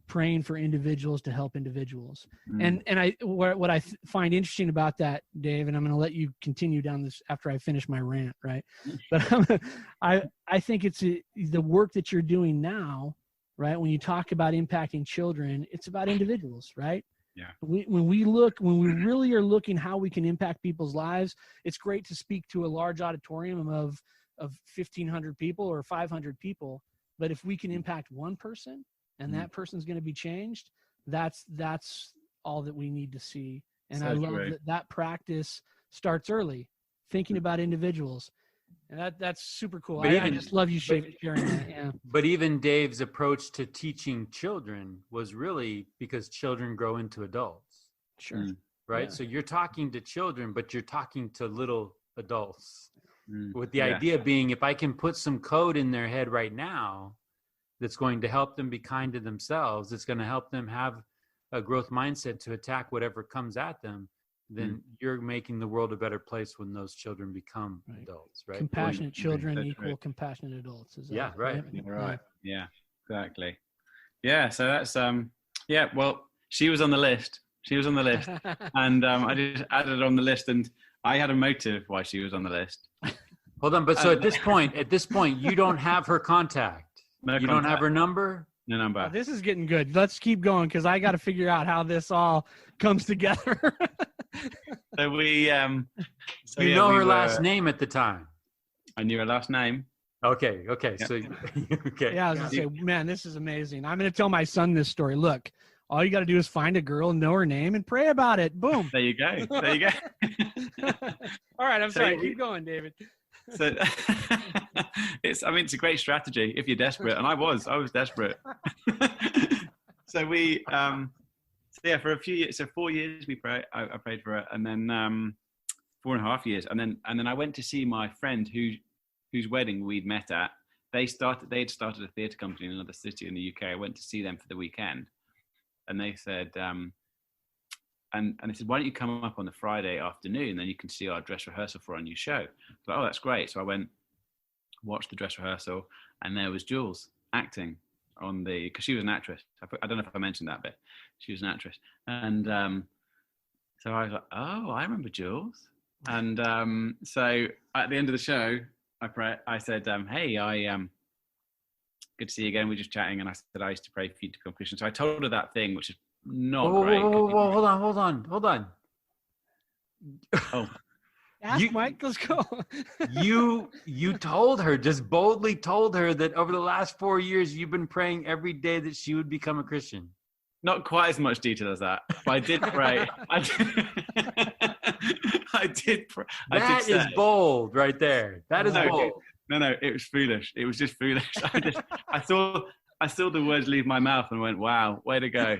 praying for individuals to help individuals. And what I find interesting about that, Dave, and I'm going to let you continue down this after I finish my rant, right? But I think it's the work that you're doing now, right? When you talk about impacting children, it's about individuals, right? Yeah. When we really are looking how we can impact people's lives, it's great to speak to a large auditorium of 1,500 people or 500 people. But if we can impact one person and that person's going to be changed, that's all that we need to see. And so I love that practice starts early, thinking about individuals. And that's super cool. I just love you sharing that. Yeah. But even Dave's approach to teaching children was really because children grow into adults. Sure. Right? Yeah. So you're talking to children, but you're talking to little adults. With the idea being, if I can put some code in their head right now that's going to help them be kind to themselves, it's going to help them have a growth mindset to attack whatever comes at them, then you're making the world a better place when those children become adults, right? Compassionate children equal compassionate adults. Is that right? Right. Yeah, exactly. Yeah, so that's well, she was on the list. And I just added her on the list, and I had a motive why she was on the list. Hold on, but so at this point, you don't have her contact. You don't have her number? No number. Oh, this is getting good. Let's keep going because I got to figure out how this all comes together. So we, you know her last name at the time. I knew her last name. Okay. Yeah. So, okay. Yeah, I was gonna say, man, this is amazing. I'm gonna tell my son this story. Look, all you got to do is find a girl, know her name, and pray about it. Boom. There you go. All right, I'm sorry. Keep going, David. So it's a great strategy if you're desperate, and I was desperate. So we, for a few years, so 4 years I prayed for her, and then 4.5 years, and then I went to see my friend whose wedding we'd met at. They had started a theatre company in another city in the UK. I went to see them for the weekend, and they said, and they said, why don't you come up on the Friday afternoon, then you can see our dress rehearsal for our new show. So, oh, that's great. So I went, watched the dress rehearsal, and there was Jules acting because she was an actress. I don't know if I mentioned that bit. She was an actress. And so I was like, oh, I remember Jules. And so at the end of the show, I said, hey, good to see you again. We're just chatting. And I said, I used to pray for you to become Christian. So I told her that thing, which is not great. Whoa, hold on. Oh, Mike, let's go. you just boldly told her that over the last 4 years, you've been praying every day that she would become a Christian. Not quite as much detail as that, but I did pray. I did pray. That is bold right there. That is bold. No, it was foolish. It was just foolish. I saw the words leave my mouth and went, wow, way to go.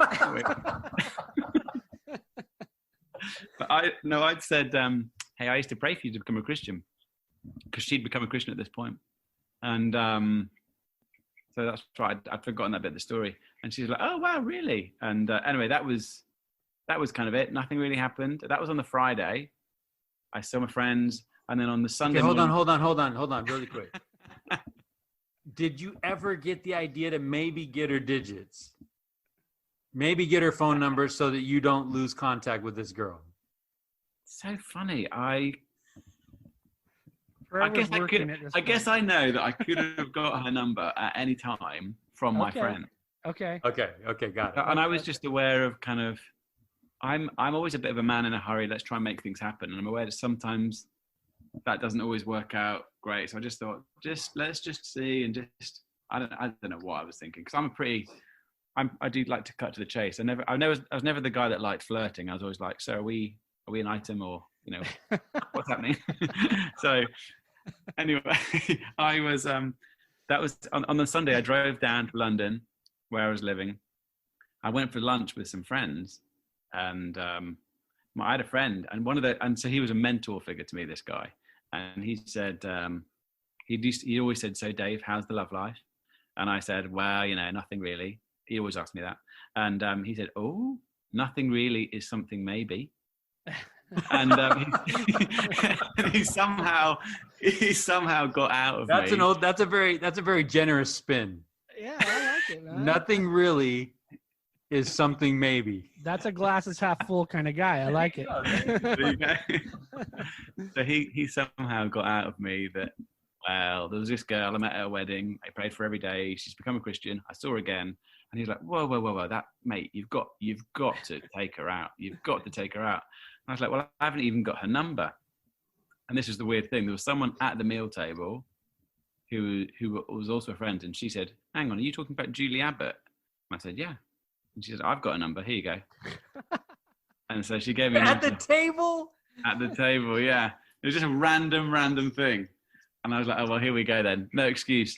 But I'd said, hey, I used to pray for you to become a Christian, because she'd become a Christian at this point. And so that's right. I'd forgotten that bit of the story. And she's like, oh, wow, really? And anyway, that was kind of it. Nothing really happened. That was on the Friday. I saw my friends. And then on the Sunday morning. Hold on, really quick. Did you ever get the idea to maybe get her digits? Maybe get her phone number so that you don't lose contact with this girl? So funny. I guess I know that I could have got her number at any time from my friend. Okay, got it. And I was just aware of I'm always a bit of a man in a hurry. Let's try and make things happen. And I'm aware that sometimes that doesn't always work out great. So I just thought, let's just see, and just I don't know what I was thinking, because I do like to cut to the chase. I was never the guy that liked flirting. I was always like, so are we an item, or what's happening? So anyway, I was that was on the Sunday. I drove down to London, where I was living. I went for lunch with some friends, and I had a friend, and so he was a mentor figure to me, this guy, and he said he always said, so Dave, how's the love life? And I said, well, nothing really. He always asked me that, and he said, oh, nothing really is something maybe. And he somehow got out of me. That's a very generous spin. Yeah, I like it, man. Nothing really is something maybe. That's a glasses half full kind of guy. I like it. So he somehow got out of me that, well, there was this girl I met at a wedding. I prayed for every day. She's become a Christian. I saw her again, and he's like, whoa, that mate, you've got to take her out. You've got to take her out. And I was like, well, I haven't even got her number. And this is the weird thing. There was someone at the meal table who was also a friend, and she said, hang on, are you talking about Julie Abbott? And I said, yeah. And she said, I've got a number. Here you go. And so she gave me at the table. At the table, yeah. It was just a random thing. And I was like, oh, well, here we go then. No excuse.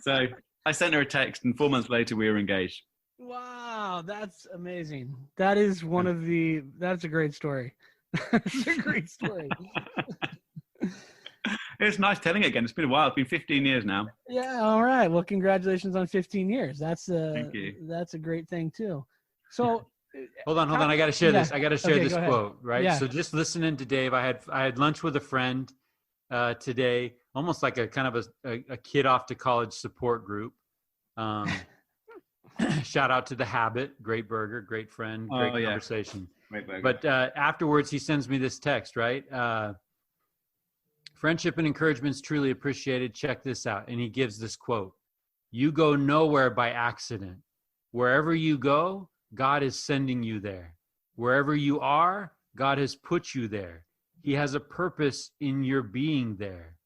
So I sent her a text, and 4 months later, we were engaged. Wow, that's amazing. That is that's a great story. That's a great story. It's nice telling it again. It's been a while. It's been 15 years now. Yeah, all right. Well, congratulations on 15 years. Thank you. That's a great thing too. So hold on. I got to share this. I got to share this go quote, right? Yeah. So just listening to Dave, I had lunch with a friend today, almost like a kind of a kid off to college support group. Shout out to The Habit, great burger, great friend, great conversation. Great burger. But afterwards, he sends me this text, right? Friendship and encouragement is truly appreciated. Check this out. And he gives this quote: you go nowhere by accident. Wherever you go, God is sending you there. Wherever you are, God has put you there. He has a purpose in your being there.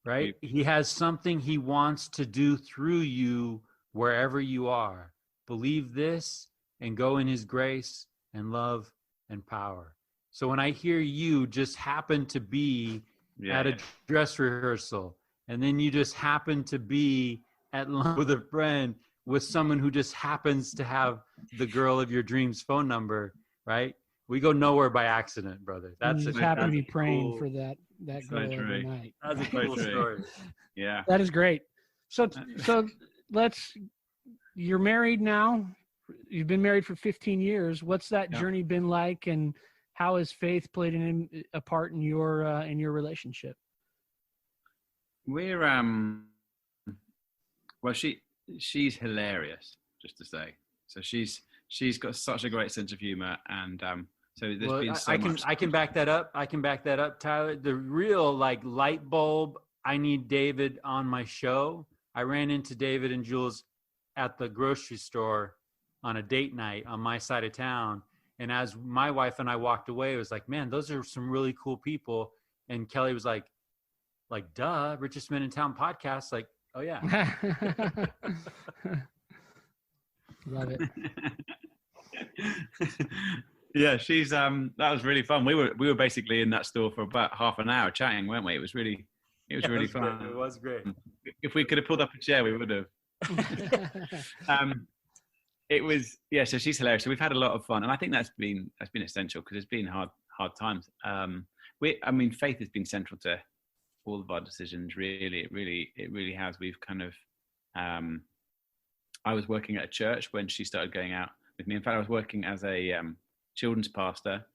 Right? He has something he wants to do through you wherever you are. Believe this and go in his grace and love and power. So when I hear you just happen to be at a dress rehearsal, and then you just happen to be at lunch with a friend with someone who just happens to have the girl of your dreams phone number, right? We go nowhere by accident, brother. That's just happen to be praying for that girl every night. That's a cool story. Yeah. That is great. So you're married now. You've been married for 15 years. What's that journey been like, and how has faith played a part in your relationship? We're well, she's hilarious, just to say. So she's got such a great sense of humor, and so there's been so much. I can back that up. Tyler. The real light bulb. I need David on my show. I ran into David and Jules at the grocery store on a date night on my side of town. And as my wife and I walked away, it was like, man, those are some really cool people. And Kelly was like, duh, Richest Men in Town podcast. Like, oh yeah. Love it. Yeah, she's that was really fun. We were basically in that store for about half an hour chatting, weren't we? It was really fun. It was great. If we could have pulled up a chair, we would have. It was, so she's hilarious. So we've had a lot of fun, and I think that's been essential, because it's been hard times. Faith has been central to all of our decisions. Really, it really has. We've kind of, I was working at a church when she started going out with me. In fact, I was working as a children's pastor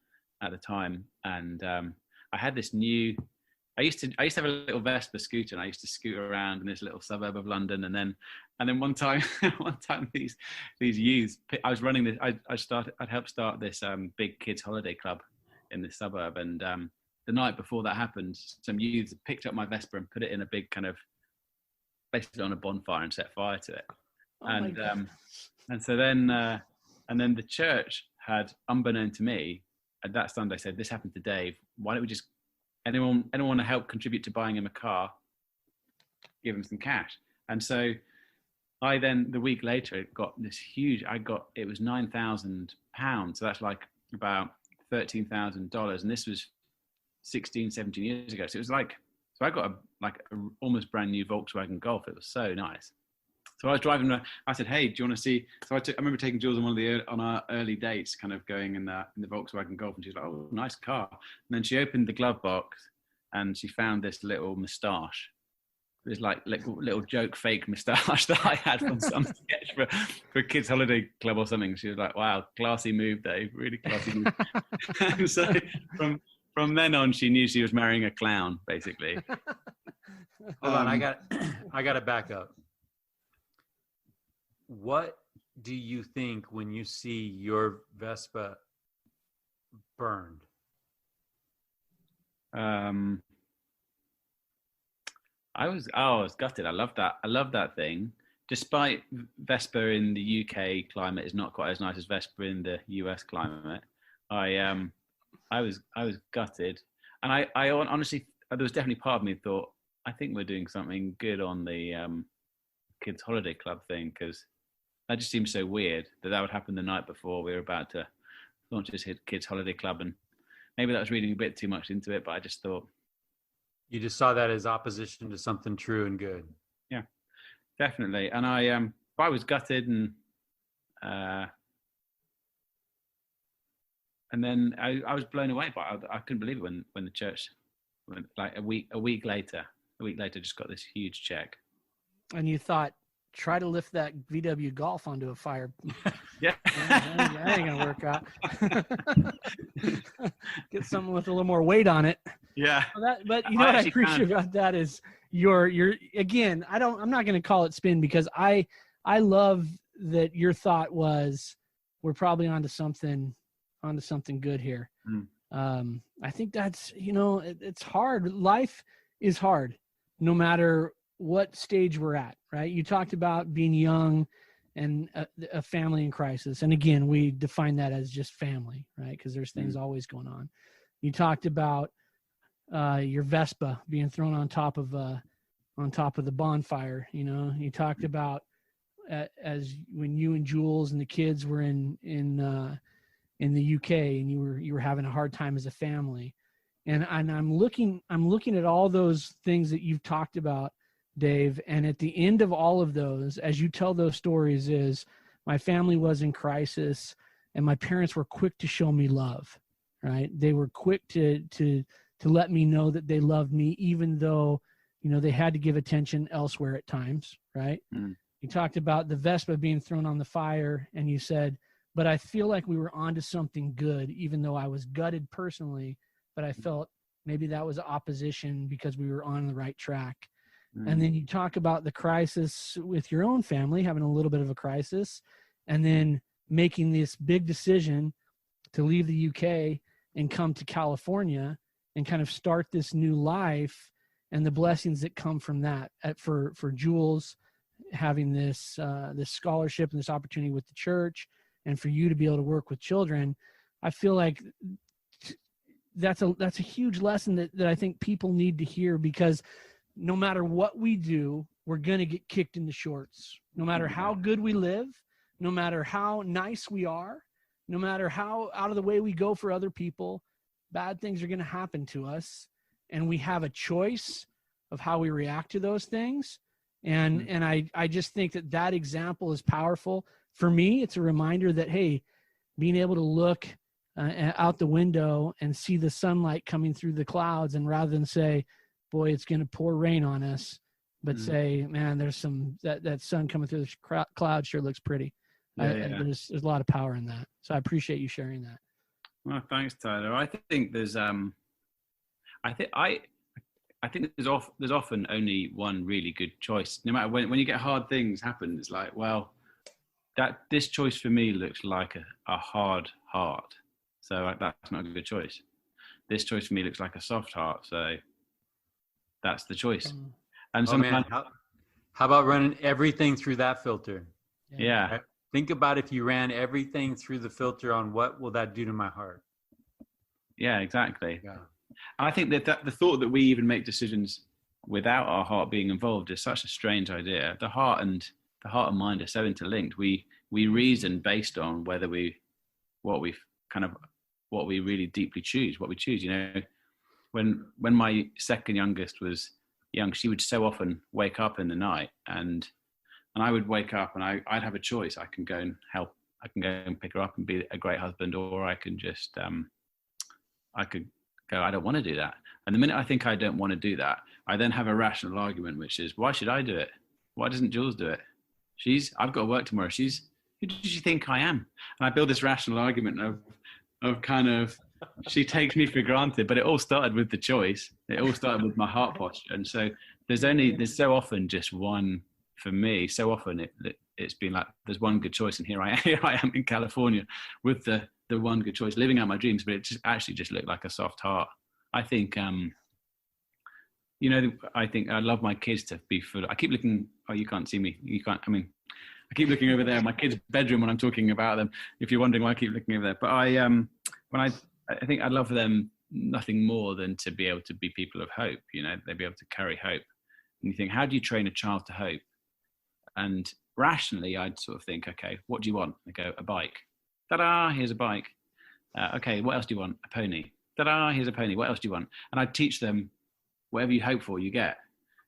at the time, and I had this new. I used to have a little Vespa scooter, and I used to scoot around in this little suburb of London. And then one time these youths, I was running this. I'd helped start this big kids holiday club in this suburb. And the night before that happened, some youths picked up my Vespa and put it in a big kind of, basically on a bonfire, and set fire to it. And so then the church had, unbeknown to me, at that Sunday said, "This happened to Dave. Why don't we just anyone want to help contribute to buying him a car? Give him some cash." And so I then, the week later, got this huge. It was £9,000, so that's like about $13,000, and this was 16, 17 years ago. So it was like, so I got a almost brand new Volkswagen Golf. It was so nice. So I was driving around, I said, "Hey, do you want to see?" So I remember taking Jules on our early dates, kind of going in the Volkswagen Golf, and she was like, "Oh, nice car." And then she opened the glove box and she found this little moustache. It was like little joke fake moustache that I had from some sketch for a kids' holiday club or something. She was like, "Wow, classy move, Dave. Really classy move." And so from then on, she knew she was marrying a clown, basically. Hold on, I got to back up. What do you think when you see your Vespa burned? I was gutted. I love that thing. Despite Vespa in the UK climate is not quite as nice as Vespa in the US climate, I was gutted, and I honestly, there was definitely part of me that thought, I think we're doing something good on the kids holiday club thing, because that just seems so weird that would happen the night before we were about to launch this kids holiday club. And maybe that was reading a bit too much into it, but I just thought, you just saw that as opposition to something true and good. Yeah, definitely. And I was gutted, and then I was blown away by it. I couldn't believe it when the church, like a week later, just got this huge check. And you thought, try to lift that VW Golf onto a fire. Yeah. That ain't gonna work out. Get something with a little more weight on it. Yeah. But you know what I appreciate about that is your again, I'm not gonna call it spin, because I love that your thought was, we're probably onto something good here. I think that's, it's hard. Life is hard, no matter what stage we're at, right? You talked about being young and a family in crisis. And again, we define that as just family, right? Because there's things always going on. You talked about your Vespa being thrown on top of the bonfire. You talked about as when you and Jules and the kids were in the UK, and you were having a hard time as a family. And I'm looking at all those things that you've talked about, Dave, and at the end of all of those, as you tell those stories, is my family was in crisis and my parents were quick to show me love, right? They were quick to let me know that they loved me, even though, they had to give attention elsewhere at times, right? You talked about the Vespa being thrown on the fire, and you said, but I feel like we were onto something good, even though I was gutted personally, but I felt maybe that was opposition because we were on the right track. And then you talk about the crisis with your own family, having a little bit of a crisis, and then making this big decision to leave the UK and come to California and kind of start this new life, and the blessings that come from that. For Jules, having this scholarship and this opportunity with the church, and for you to be able to work with children, I feel like that's a huge lesson that I think people need to hear, because no matter what we do, we're going to get kicked in the shorts. No matter how good we live, no matter how nice we are, no matter how out of the way we go for other people, bad things are going to happen to us. And we have a choice of how we react to those things. And I just think that example is powerful. For me, it's a reminder that, hey, being able to look out the window and see the sunlight coming through the clouds, and rather than say, boy, it's going to pour rain on us, but say, man, there's that sun coming through the cloud sure looks pretty. There's a lot of power in that. So I appreciate you sharing that. Well, thanks, Tyler. I think there's I think there's often only one really good choice. No matter when you get hard things happen, it's like, well, this choice for me looks like a hard heart, so that's not a good choice. This choice for me looks like a soft heart, so that's the choice. And sometimes, how about running everything through that filter? Yeah. Right? Think about if you ran everything through the filter on what will that do to my heart. Yeah, exactly. Yeah. I think that the thought that we even make decisions without our heart being involved is such a strange idea. The heart and mind are so interlinked. We reason based on what we really deeply choose, what we choose. You know, when my second youngest was young, she would so often wake up in the night, and I would wake up and I'd have a choice. I can go and help. I can go and pick her up and be a great husband, or I can just I could go, I don't want to do that. And the minute I think I don't want to do that, I then have a rational argument, which is, why should I do it? Why doesn't Jules do it? I've got to work tomorrow. Who does she think I am? And I build this rational argument of kind of, she takes me for granted, but it all started with the choice. It all started with my heart posture. And so there's so often just one, for me, so often it's been like, there's one good choice. And here I am in California with the one good choice, living out my dreams, but it just looked like a soft heart. I think, I think I love my kids to be full. I keep looking, you can't see me. I keep looking over there in my kids' bedroom when I'm talking about them, if you're wondering why I keep looking over there. But I think I love them nothing more than to be able to be people of hope. They'd be able to carry hope. And you think, how do you train a child to hope? And rationally, I'd sort of think, okay, what do you want? I go, a bike. Ta-da, here's a bike. Okay, what else do you want? A pony. Ta-da, here's a pony. What else do you want? And I'd teach them, whatever you hope for, you get.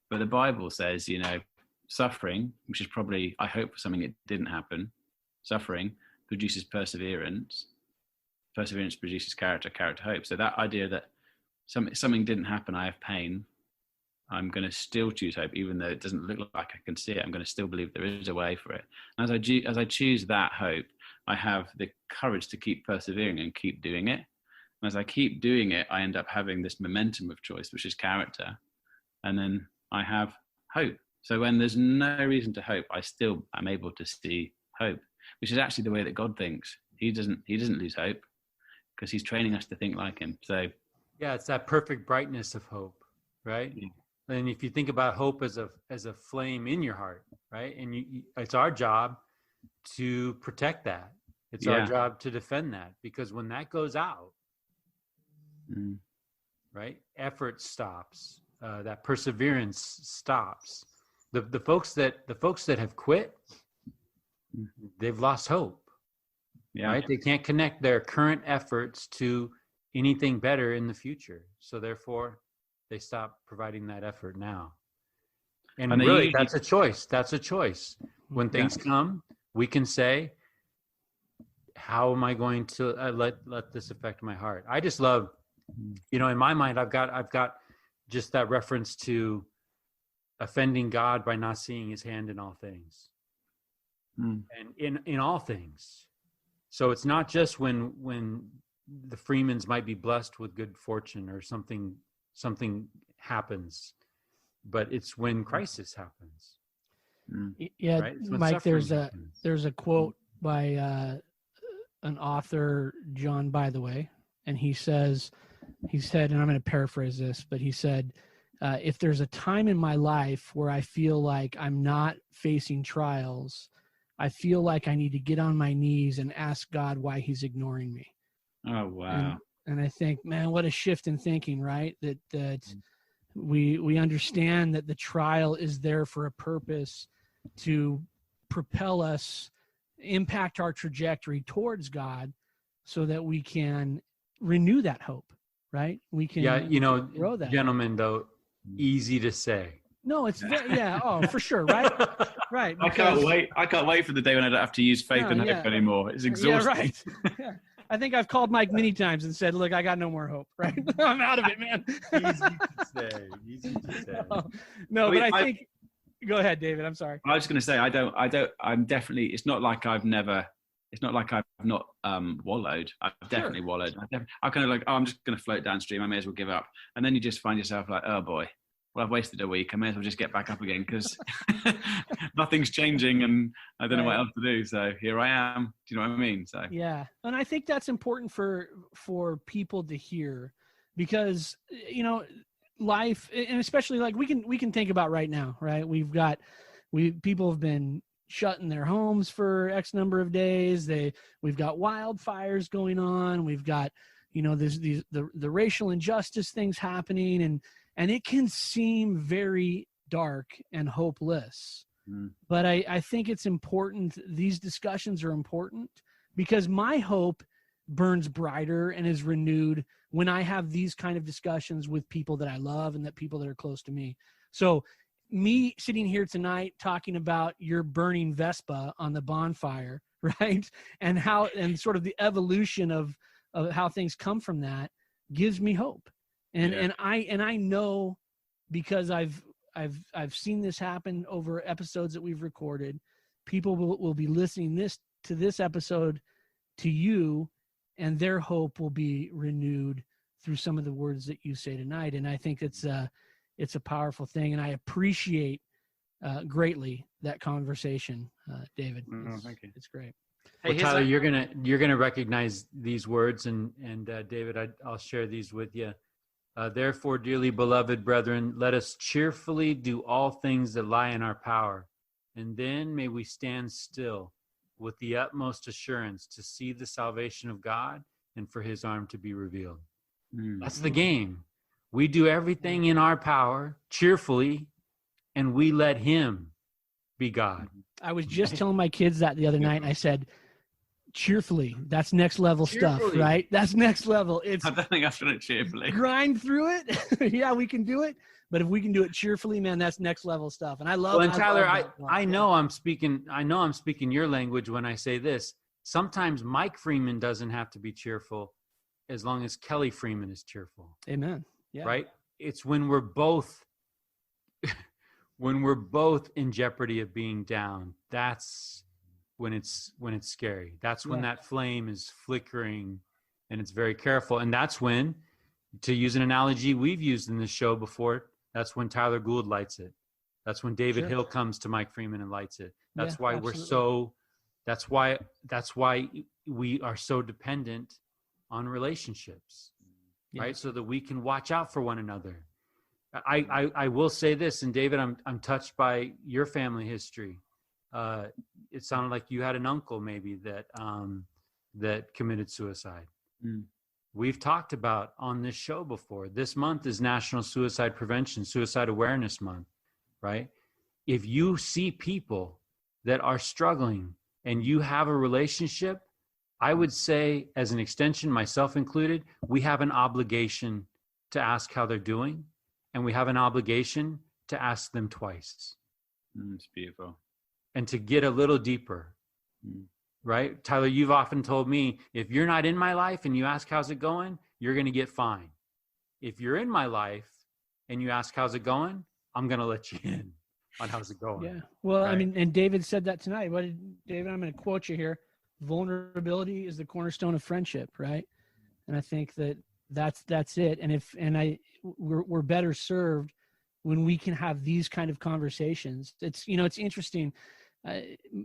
But the Bible says, suffering, which is probably, I hope, for something that didn't happen. Suffering produces perseverance. Perseverance produces character, hope. So that idea that something didn't happen, I have pain, I'm going to still choose hope, even though it doesn't look like I can see it. I'm going to still believe there is a way for it. And as I choose that hope, I have the courage to keep persevering and keep doing it. And as I keep doing it, I end up having this momentum of choice, which is character. And then I have hope. So when there's no reason to hope, I'm able to see hope, which is actually the way that God thinks. He doesn't lose hope because he's training us to think like him. So yeah, it's that perfect brightness of hope, right? Yeah. And if you think about hope as a flame in your heart, right? And it's our job to protect that. It's our job to defend that, because when that goes out, right, effort stops. That perseverance stops. The folks that have quit, they've lost hope. Yeah. Right? They can't connect their current efforts to anything better in the future. So therefore, they stop providing that effort now. And really, that's a choice. That's a choice. When things come, we can say, how am I going to let this affect my heart? I just love, in my mind, I've got just that reference to offending God by not seeing his hand in all things. And in all things. So it's not just when the Freemans might be blessed with good fortune or something happens, but it's when crisis happens. Yeah, right? Mike, there's a quote by an author, John, by the way, and he said, and I'm going to paraphrase this, but he said, if there's a time in my life where I feel like I'm not facing trials, I feel like I need to get on my knees and ask God why he's ignoring me. Oh, wow. And I think, man, what a shift in thinking, right? That we understand that the trial is there for a purpose to propel us, impact our trajectory towards God so that we can renew that hope, right? We can grow that. Gentlemen, though, easy to say. No, it's for sure, right? Right. I can't wait for the day when I don't have to use faith and hope anymore. It's exhausting. Yeah, right. Yeah. I think I've called Mike many times and said, look, I got no more hope, right? I'm out of it, man. Easy to say. No, but I think, go ahead, David. I'm sorry. I was just going to say, I'm definitely, it's not like I've not wallowed. I've definitely wallowed. I'm kind of like, I'm just going to float downstream. I may as well give up. And then you just find yourself like, oh boy, well, I've wasted a week. I may as well just get back up again because nothing's changing and I don't know what else to do. So here I am. Do you know what I mean? So yeah. And I think that's important for people to hear because, life, and especially like we can think about right now, right? People have been shut in their homes for X number of days. We've got wildfires going on. We've got, the racial injustice things happening, and it can seem very dark and hopeless. But I think it's important. These discussions are important because my hope burns brighter and is renewed when I have these kind of discussions with people that I love and that people that are close to me. So me sitting here tonight talking about your burning Vespa on the bonfire, right? And sort of the evolution of how things come from that gives me hope. And I know, because I've seen this happen over episodes that we've recorded. People will be listening to this episode to you, and their hope will be renewed through some of the words that you say tonight. And I think it's a powerful thing, and I appreciate greatly that conversation, David. Thank you. It's great. Hey, well, Tyler, you're gonna recognize these words, and David, I'll share these with you. Therefore, dearly beloved brethren, let us cheerfully do all things that lie in our power, and then may we stand still with the utmost assurance to see the salvation of God and for his arm to be revealed. That's the game. We do everything in our power cheerfully, and we let him be God. I was just telling my kids that the other night, and I said, cheerfully, that's next level stuff, right? That's next level. I don't think I've done it cheerfully. Grind through it. Yeah, we can do it. But if we can do it cheerfully, man, that's next level stuff. And I love. Well, and Tyler, I know I'm speaking your language when I say this. Sometimes Mike Freeman doesn't have to be cheerful, as long as Kelly Freeman is cheerful. Amen. Yeah. Right. It's when we're both in jeopardy of being down. That's when it's scary. That's when that flame is flickering, and it's very careful. And that's when, to use an analogy we've used in this show before, that's when Tyler Gould lights it. That's when David Hill comes to Mike Freeman and lights it. That's why that's why we are so dependent on relationships, right? So that we can watch out for one another. I will say this, and David, I'm touched by your family history. It sounded like you had an uncle maybe that committed suicide. We've talked about on this show before. This month is National Suicide Prevention, Suicide Awareness Month, right? If you see people that are struggling and you have a relationship, I would say, as an extension, myself included, we have an obligation to ask how they're doing, and we have an obligation to ask them twice. It's beautiful. And to get a little deeper, right? Tyler, you've often told me, if you're not in my life and you ask, how's it going? You're going to get fine. If you're in my life and you ask, how's it going? I'm going to let you in on how's it going. Yeah. Well, right? I mean, and David said that tonight. David, I'm going to quote you here. Vulnerability is the cornerstone of friendship, right? And I think that's it. And we're better served when we can have these kind of conversations. It's interesting.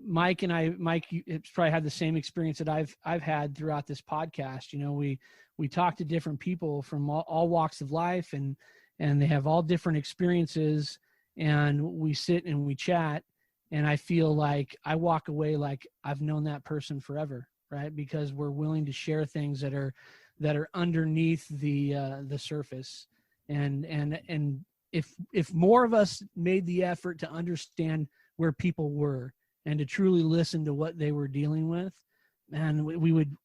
Mike, it's probably had the same experience that I've had throughout this podcast. We talk to different people from all walks of life, and they have all different experiences, and we sit and we chat, and I feel like I walk away like I've known that person forever, right? Because we're willing to share things that are underneath the surface, and if more of us made the effort to understand where people were and to truly listen to what they were dealing with, man, we would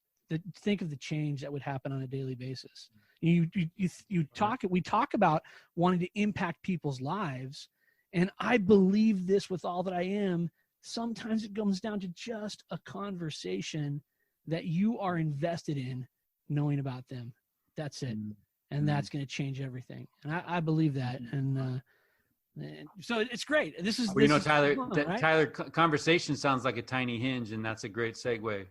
think of the change that would happen on a daily basis. We talk about wanting to impact people's lives, and I believe this with all that I am. Sometimes it comes down to just a conversation that you are invested in knowing about them. That's it. And that's going to change everything. And I believe that. And so it's great. Tyler, right? Tyler, conversation sounds like a tiny hinge, and that's a great segue.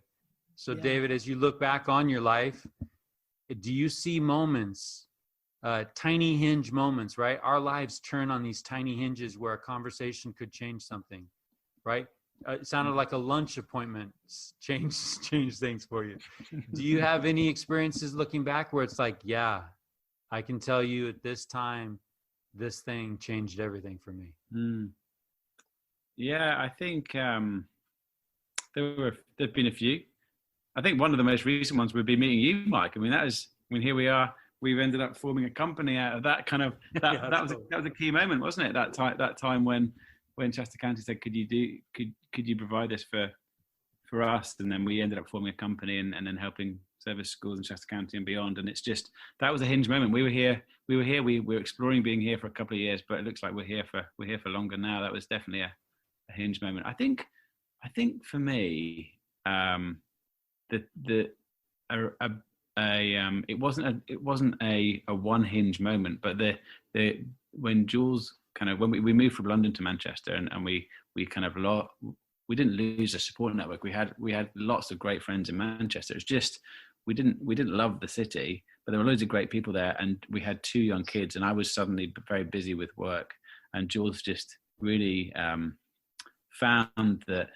So David, as you look back on your life, do you see moments, tiny hinge moments, right? Our lives turn on these tiny hinges where a conversation could change something, right? It sounded like a lunch appointment change things for you. Do you have any experiences looking back where it's like, yeah, I can tell you at this time, this thing changed everything for me? Yeah, I think there've been a few. I think one of the most recent ones would be meeting you, Mike. I mean, here we are. We've ended up forming a company out of that kind of that. That was a key moment, wasn't it? That time when Chester County said, could you provide this for us? And then we ended up forming a company and then helping service schools in Chester County and beyond. And it's just, that was a hinge moment. We were exploring being here for a couple of years, but it looks like we're here for longer now. That was definitely a hinge moment. I think for me, it wasn't a one hinge moment, but when Jules when we moved from London to Manchester and we kind of we didn't lose a support network. We had lots of great friends in Manchester. It's just we didn't love the city, but there were loads of great people there, and we had 2 young kids, and I was suddenly very busy with work, and Jules just really found that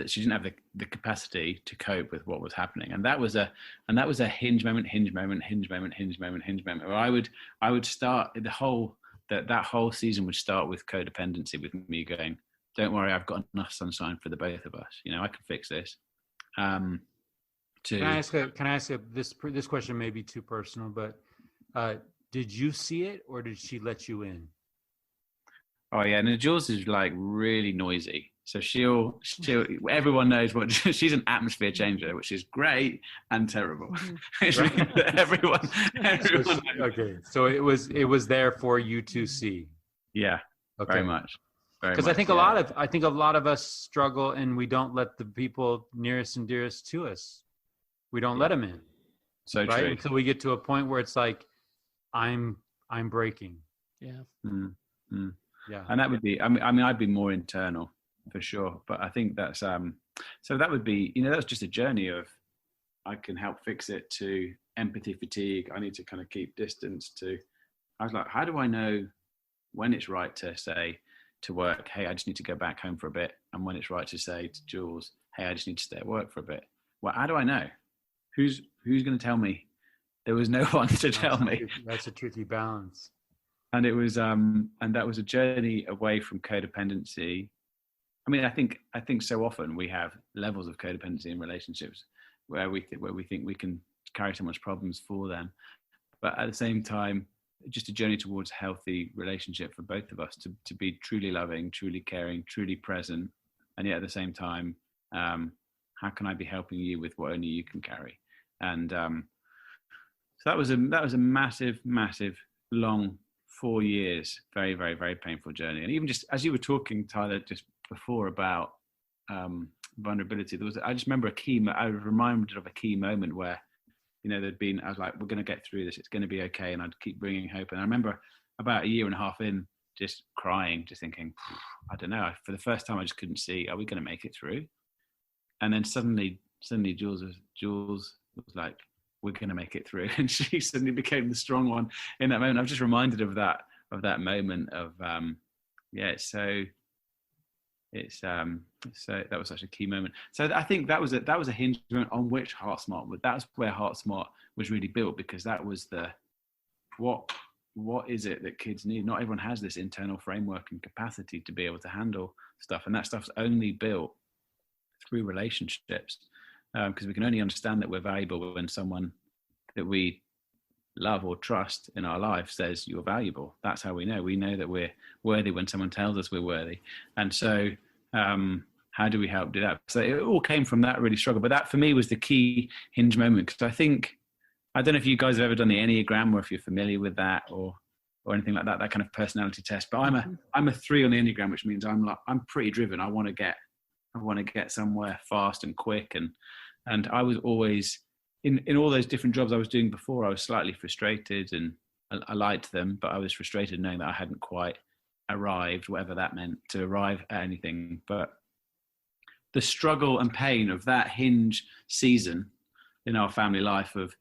she didn't have the capacity to cope with what was happening, and that was a hinge moment where I would start that whole season would start with codependency, with me going, don't worry, I've got enough sunshine for the both of us. I can fix this. Can I ask this question may be too personal, but did you see it or did she let you in? Oh yeah, and Jules is like really noisy. So she'll everyone knows what she's an atmosphere changer, which is great and terrible. everyone okay. So it was there for you to see. Yeah. Okay. Very much. Because I think a lot of us struggle, and we don't let the people nearest and dearest to us. We don't let them in. So right? True. Until we get to a point where it's like, I'm breaking. Yeah. Mm-hmm. Yeah. And that would be, I mean, I'd be more internal for sure. But I think that's, so that would be, that's just a journey of, I can help fix it, to empathy fatigue. I need to kind of keep distance to, I was like, how do I know when it's right to say to work, hey, I just need to go back home for a bit? And when it's right to say to Jules, hey, I just need to stay at work for a bit? Well, how do I know? Who's going to tell me? There was no one to tell me. That's a tricky balance. And it was, and that was a journey away from codependency. I mean, I think so often we have levels of codependency in relationships where we think we can carry so much problems for them, but at the same time, just a journey towards a healthy relationship for both of us, to be truly loving, truly caring, truly present, and yet at the same time, how can I be helping you with what only you can carry? And so that was a massive, long 4 years, very, very, very painful journey. And even just as you were talking, Tyler, just before about vulnerability, I just remember I was reminded of a key moment where, there'd been, I was like, we're going to get through this. It's going to be okay. And I'd keep bringing hope. And I remember about a year and a half in, just crying, just thinking, I don't know. For the first time, I just couldn't see, are we going to make it through? And then suddenly Jules was like, we're going to make it through. And she suddenly became the strong one in that moment. I was just reminded of that moment of, so that was such a key moment. So I think that was a hinge moment on which Heartsmart, that's where Heartsmart was really built, because that was what is it that kids need? Not everyone has this internal framework and capacity to be able to handle stuff. And that stuff's only built through relationships, because we can only understand that we're valuable when someone that we love or trust in our life says you're valuable. That's how we know. We know that we're worthy when someone tells us we're worthy. And so how do we help do that? So it all came from that really struggle. But that for me was the key hinge moment, because I don't know if you guys have ever done the Enneagram, or if you're familiar with that or anything like that kind of personality test. But I'm a 3 on the Enneagram, which means I'm pretty driven. I want to get somewhere fast and quick. And I was always, in all those different jobs I was doing before, I was slightly frustrated, and I liked them, but I was frustrated knowing that I hadn't quite arrived, whatever that meant, to arrive at anything. But the struggle and pain of that hinge season in our family life of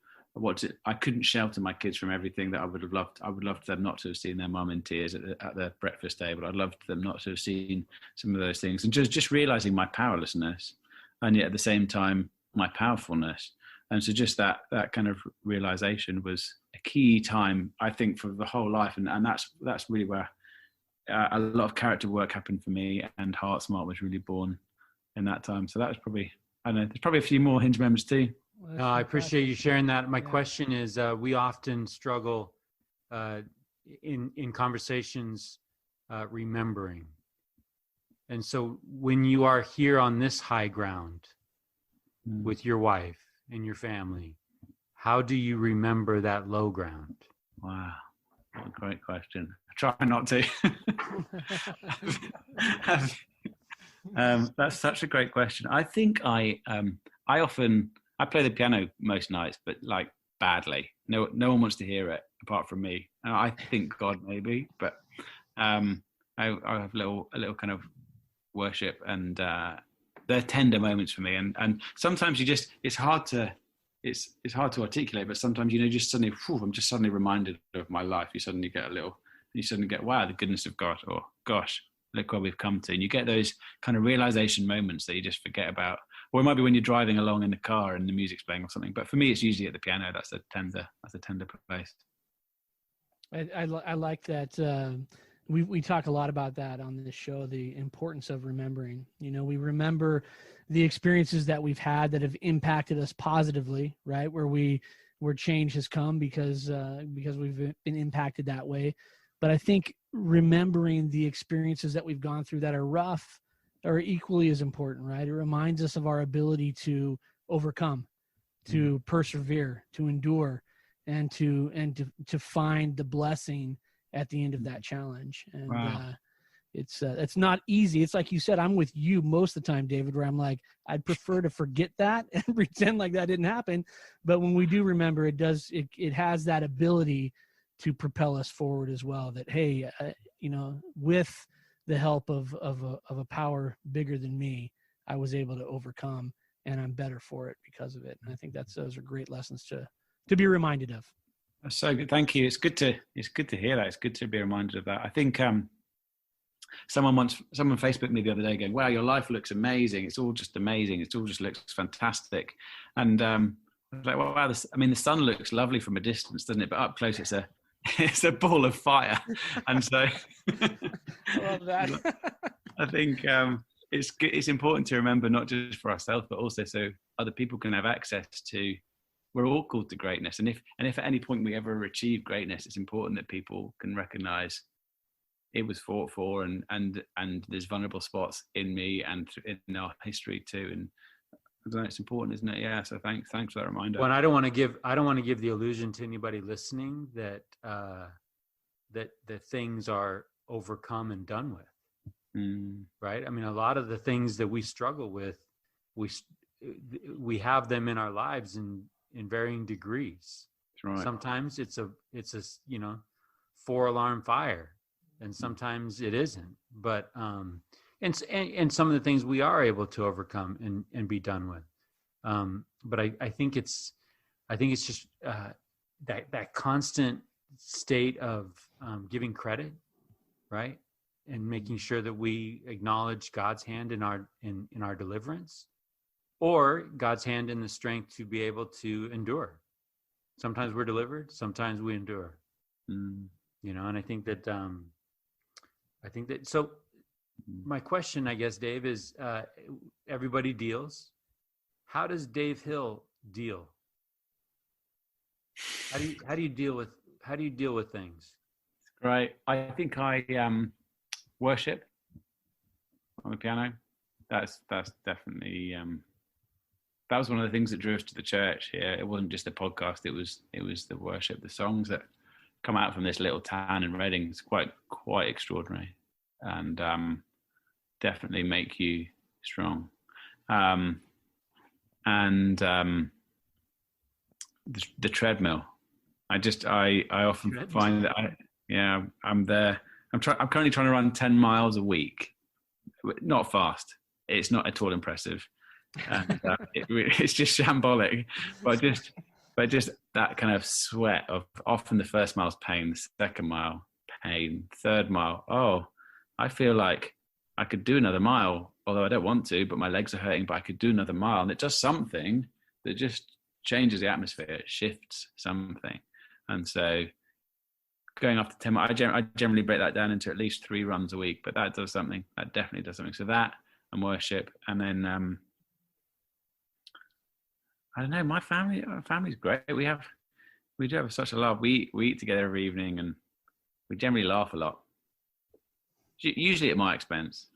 I couldn't shelter my kids from everything that I would have loved. I would love them not to have seen their mum in tears at the breakfast table. I'd love them not to have seen some of those things, and just realizing my powerlessness, and yet at the same time my powerfulness. And so just that kind of realization was a key time, I think, for the whole life. And that's really where a lot of character work happened for me, and Heartsmart was really born in that time. So that was probably, I don't know, there's probably a few more Hinge members too. Well, I appreciate you sharing that. My question is, we often struggle in conversations remembering. And so when you are here on this high ground with your wife and your family, how do you remember that low ground? Wow, what a great question. I try not to. That's such a great question. I think I play the piano most nights, but like badly. No one wants to hear it apart from me. And I think God maybe, but I have a little kind of worship, and they're tender moments for me. And sometimes it's hard to articulate, but sometimes just suddenly, I'm just suddenly reminded of my life. You suddenly get wow, the goodness of God, or gosh, look where we've come to. And you get those kind of realization moments that you just forget about. Or it might be when you're driving along in the car and the music's playing or something. But for me, it's usually at the piano. That's a tender place. I like that. We talk a lot about that on this show, the importance of remembering. We remember the experiences that we've had that have impacted us positively, right? Where change has come because we've been impacted that way. But I think remembering the experiences that we've gone through that are rough are equally as important, right? It reminds us of our ability to overcome, to persevere, to endure, and to find the blessing at the end of that challenge. And wow. It's not easy. It's like you said, I'm with you most of the time, David, where I'm like, I'd prefer to forget that and pretend like that didn't happen. But when we do remember, it has that ability to propel us forward as well. That, hey, with the help of a power bigger than me, I was able to overcome, and I'm better for it because of it. And I think those are great lessons to be reminded of. That's so good. Thank you. It's good to hear that. It's good to be reminded of that. I think someone Facebooked me the other day going, wow, your life looks amazing. It's all just amazing. It all just looks fantastic. And I was like, well, wow, the sun looks lovely from a distance, doesn't it? But up close, it's a ball of fire. And so I love that. I think it's important to remember, not just for ourselves, but also so other people can have access to. We're all called to greatness, and if at any point we ever achieve greatness, it's important that people can recognize it was fought for, and there's vulnerable spots in me and in our history too. And I don't know, it's important, isn't it? Yeah. So thanks for that reminder. Well, I don't want to give the illusion to anybody listening that things are overcome and done with. Right? I mean, a lot of the things that we struggle with, we have them in our lives in varying degrees. Right. Sometimes it's a 4-alarm fire, and sometimes it isn't. But and some of the things we are able to overcome and be done with. But I think it's just that constant state of giving credit, right, and making sure that we acknowledge God's hand in our deliverance, or God's hand in the strength to be able to endure. Sometimes we're delivered, sometimes we endure. And I think that so my question, I guess, Dave, is everybody deals. How does Dave Hill deal? How do you deal with things? Right. I think I worship on the piano. That's definitely that was one of the things that drew us to the church here. It wasn't just the podcast, it was the worship. The songs that come out from this little town in Reading is quite extraordinary, and definitely make you strong. And the treadmill. I often find that I'm there. I'm currently trying to run 10 miles a week. Not fast. It's not at all impressive. And it's just shambolic. But just that kind of sweat of often the first mile's pain, the second mile pain, third mile. Oh, I feel like I could do another mile, although I don't want to, but my legs are hurting, but I could do another mile. And it does something that just changes the atmosphere. It shifts something. And so going after 10 miles. I generally break that down into at least 3 runs a week, but that does something. That definitely does something. So that and worship, and then I don't know. My family's great. We do have such a love. We eat together every evening, and we generally laugh a lot. Usually at my expense.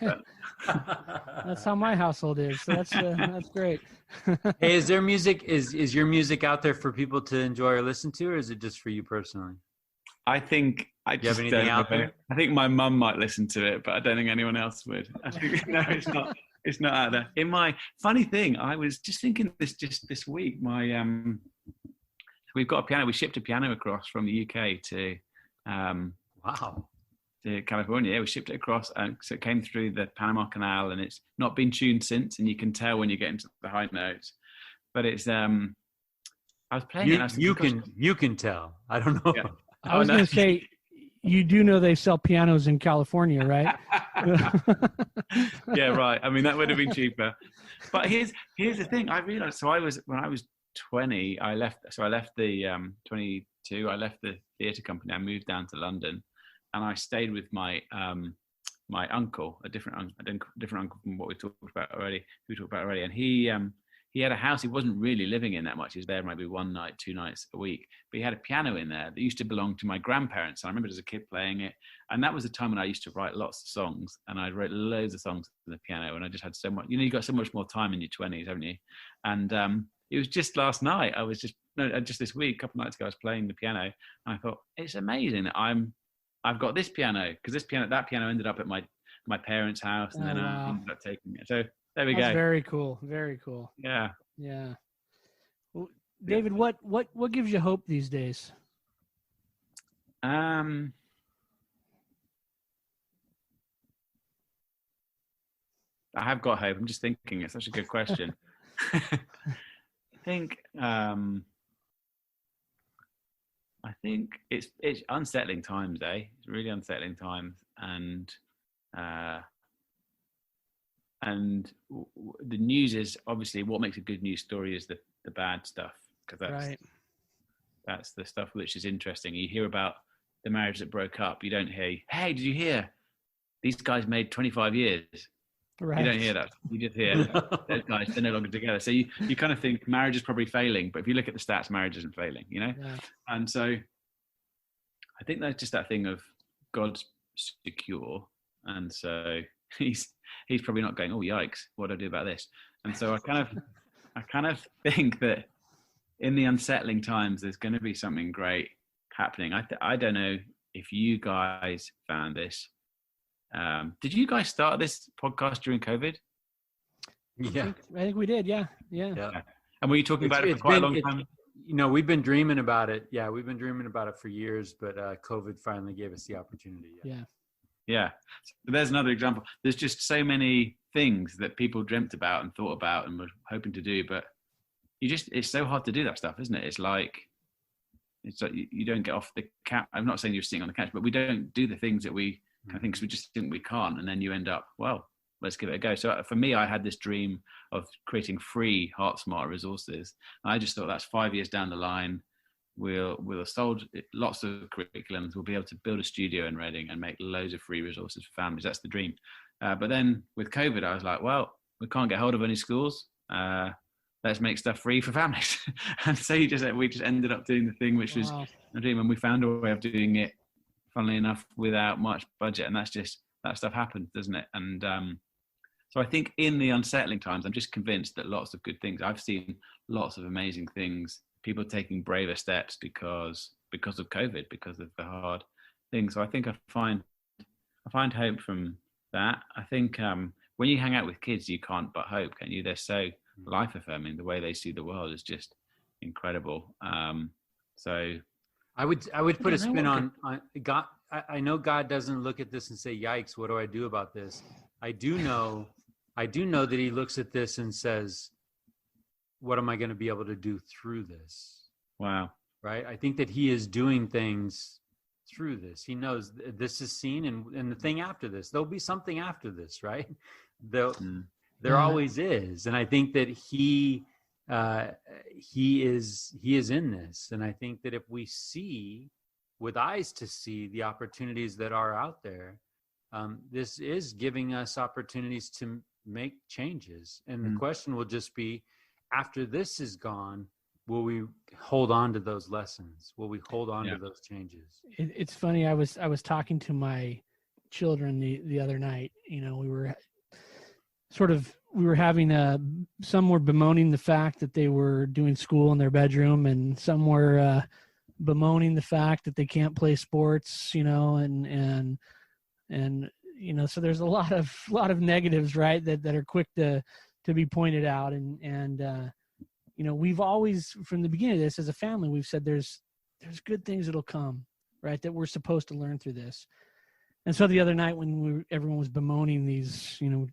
That's how my household is. So that's great. Hey, is there music? Is your music out there for people to enjoy or listen to, or is it just for you personally? I think I Do you have just anything don't out know. there? I think my mum might listen to it, but I don't think anyone else would. I think no, it's not. It's not out there. In my funny thing, I was just thinking this week. We've got a piano. We shipped a piano across from the UK to Wow. to California. Yeah, we shipped it across, and so it came through the Panama Canal, and it's not been tuned since. And you can tell when you get into the high notes. But it's I was playing it. You can tell. I don't know. Yeah. I was going to say, you do know they sell pianos in California, right? Yeah, right. I mean, that would have been cheaper. But here's the thing. I realized. So when I was 20, I left the 22. I left the theatre company. I moved down to London, and I stayed with my my uncle, a different uncle from what we talked about already. And he had a house he wasn't really living in that much. He was there maybe 1 night, 2 nights a week. But he had a piano in there that used to belong to my grandparents. I remember as a kid playing it. And that was the time when I used to write lots of songs. And I wrote loads of songs on the piano. And I just had so much, you got so much more time in your 20s, haven't you? And it was just last night. Just this week, a couple of nights ago, I was playing the piano. And I thought, it's amazing that I've got this piano. Because that piano ended up at my parents' house. And then I ended up taking it. So there we go. That's very cool. Very cool. Yeah. Yeah. Well, David, what gives you hope these days? I have got hope. I'm just thinking. It's such a good question. I think it's unsettling times, eh? It's really unsettling times, and the news is obviously what makes a good news story is the bad stuff, because that's the stuff which is interesting. You hear about the marriage that broke up. You don't hear, hey, did you hear these guys made 25 years? Right. You don't hear that. You just hear those guys, they're no longer together. So you kind of think marriage is probably failing, but if you look at the stats, marriage isn't failing, Yeah. And so I think that's just that thing of God's secure, and so he's probably not going, oh yikes, what do I do about this? And so I kind of think that in the unsettling times there's going to be something great happening. I don't know if you guys found this. Did you guys start this podcast during COVID? Yeah, I think we did. Yeah. And were you talking about it for quite a long time? We've been dreaming about it. Yeah, we've been dreaming about it for years, but COVID finally gave us the opportunity. Yeah. So there's another example. There's just so many things that people dreamt about and thought about and were hoping to do, but it's so hard to do that stuff, isn't it? It's like you don't get off the couch. I'm not saying you're sitting on the couch, but we don't do the things that we kind of think, because we just think we can't. And then you end up, well, let's give it a go. So for me, I had this dream of creating free Heartsmart resources. And I just thought that's 5 years down the line. We'll have sold lots of curriculums. We'll be able to build a studio in Reading and make loads of free resources for families. That's the dream. But then with COVID, I was like, well, we can't get hold of any schools. Let's make stuff free for families. And so we just ended up doing the thing which was a dream, and we found a way of doing it, funnily enough, without much budget. And that stuff happens, doesn't it? And so I think in the unsettling times, I'm just convinced that lots of good things. I've seen lots of amazing things, people taking braver steps because of COVID, because of the hard things. So I think I find hope from that. I think when you hang out with kids, you can't but hope, can you? They're so life affirming. The way they see the world is just incredible. So I would put a spin on God. I know God doesn't look at this and say, yikes, what do I do about this? I do know that he looks at this and says, what am I going to be able to do through this? Wow. Right. I think that he is doing things through this. He knows this is seen, and the thing after this, there'll be something after this, right? There always is. And I think that he is in this. And I think that if we see with eyes to see the opportunities that are out there. This is giving us opportunities to make changes. And the question will just be, after this is gone, will we hold on to those lessons? Will we hold on to those changes? It's funny. I was talking to my children the other night. You know, we were having some were bemoaning the fact that they were doing school in their bedroom, and some were bemoaning the fact that they can't play sports, you know, and you know, so there's a lot of negatives, right, that are quick to be pointed out. And you know, we've always, from the beginning of this as a family, we've said there's good things that'll come, right, that we're supposed to learn through this. And so the other night when everyone was bemoaning these, you know,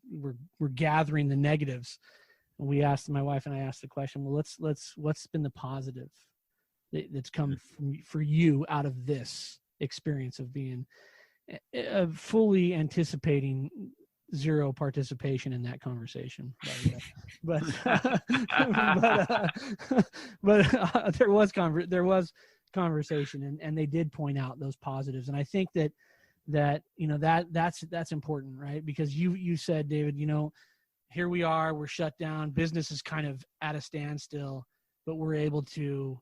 we're gathering the negatives, and we asked, my wife and I asked the question, well, what's been the positive that's come for you out of this experience of being fully anticipating zero participation in that conversation, but there was conversation, and they did point out those positives. And I think that you know, that's important, right? Because you said, David, you know, here we are, we're shut down, business is kind of at a standstill, but we're able to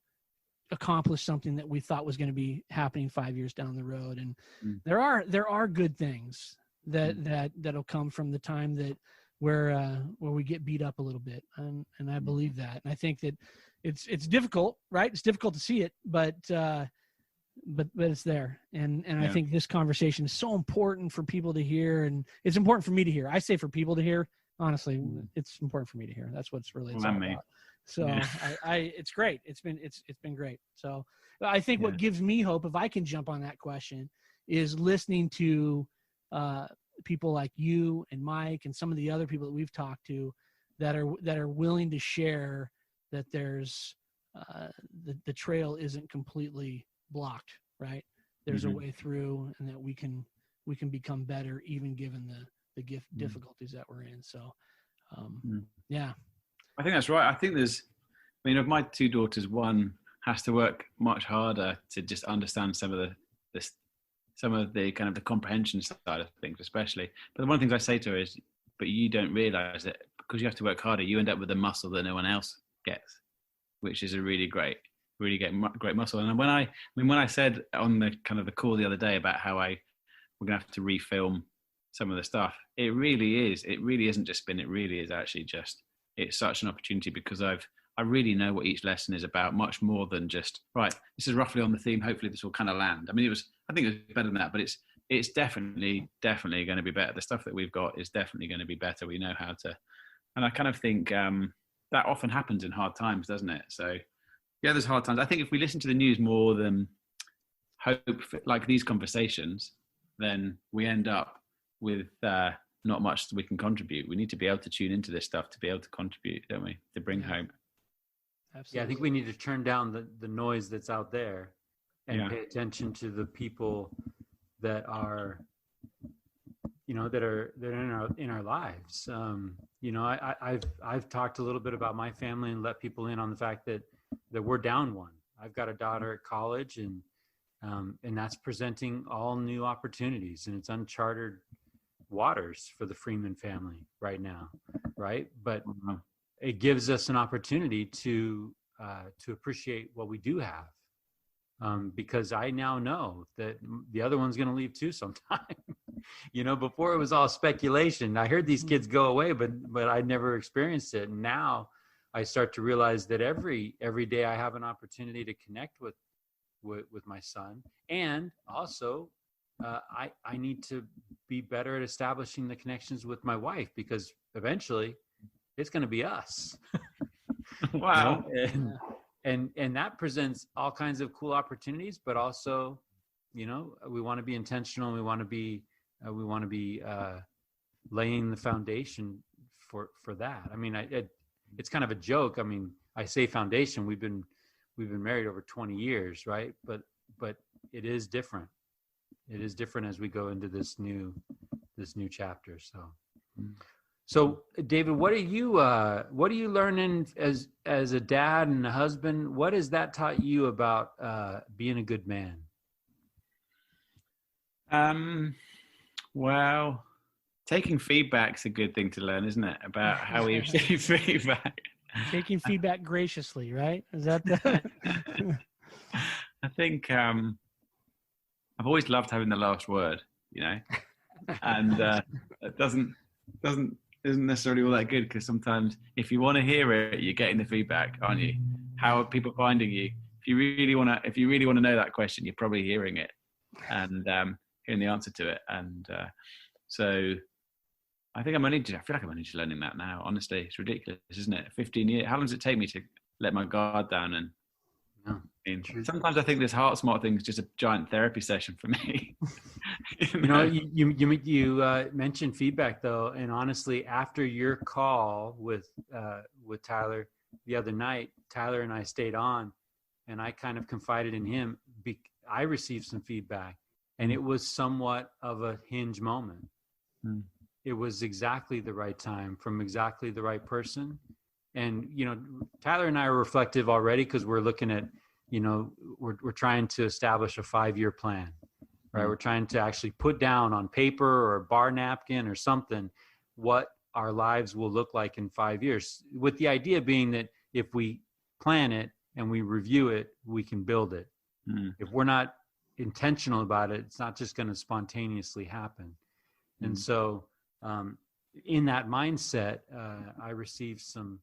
accomplish something that we thought was going to be happening 5 years down the road. And there are good things that'll come from the time that where we get beat up a little bit, and I believe that. And I think that it's difficult, right? It's difficult to see it, but it's there. And I think this conversation is so important for people to hear, and it's important for me to hear. I say for people to hear, honestly, it's important for me to hear. That's what's really all about. So it's great. It's been great. So I think what gives me hope, if I can jump on that question, is listening to people like you and Mike and some of the other people that we've talked to that are willing to share that there's the trail isn't completely blocked, right? There's a way through, and that we can become better, even given the difficulties that we're in. So I think that's right. I think of my two daughters, one has to work much harder to just understand some of the kind of the comprehension side of things, especially. But one of the things I say to her is, but you don't realize that because you have to work harder, you end up with a muscle that no one else gets, which is a really great muscle. And when I said on the kind of the call the other day about how we're gonna have to refilm some of the stuff, it really isn't just spin. It really is actually just, it's such an opportunity, because I really know what each lesson is about, much more than just, right, this is roughly on the theme, hopefully this will kind of land. I mean, I think it was better than that, but it's definitely going to be better. The stuff that we've got is definitely going to be better. We know how to, and I kind of think that often happens in hard times, doesn't it? So yeah, there's hard times. I think if we listen to the news more than hope for, like these conversations, then we end up with not much we can contribute. We need to be able to tune into this stuff to be able to contribute, don't we? To bring hope. Absolutely. Yeah, I think we need to turn down the noise that's out there and pay attention to the people that are, you know, that are in our lives. You know, I've talked a little bit about my family and let people in on the fact that we're down one. I've got a daughter at college, and that's presenting all new opportunities, and it's uncharted waters for the Freeman family right now, right? But it gives us an opportunity to appreciate what we do have, because I now know that the other one's going to leave too sometime. You know, before it was all speculation. I heard these kids go away, but I never experienced it. And now I start to realize that every day I have an opportunity to connect with my son, and also I need to be better at establishing the connections with my wife, because eventually it's going to be us. Wow. And that presents all kinds of cool opportunities, but also, you know, we want to be intentional. We want to be laying the foundation for that. I mean, it's kind of a joke. I mean, I say foundation. We've been married over 20 years, right? But it is different. It is different as we go into this new chapter. So David, what are you learning as a dad and a husband? What has that taught you about being a good man? Well, taking feedback's a good thing to learn, isn't it? About how we receive feedback. Taking feedback graciously, right? Is that the? I think I've always loved having the last word, and it isn't necessarily all that good, because sometimes if you want to hear it, you're getting the feedback, aren't you? How are people finding you? If you really want to know that question, you're probably hearing it and hearing the answer to it. And so I think I feel like I'm only just learning that now. Honestly, it's ridiculous, isn't it? 15 years. How long does it take me to let my guard down? And sometimes I think this Heartsmart thing is just a giant therapy session for me. You mentioned feedback though, and honestly, after your call with Tyler the other night, Tyler and I stayed on, and I kind of confided in him. I received some feedback, and it was somewhat of a hinge moment. It was exactly the right time from exactly the right person. And, Tyler and I are reflective already, because we're looking at, we're trying to establish a 5-year plan, right? We're trying to actually put down on paper or a bar napkin or something what our lives will look like in 5 years, with the idea being that if we plan it and we review it, we can build it. If we're not intentional about it, it's not just going to spontaneously happen. And so in that mindset, I received some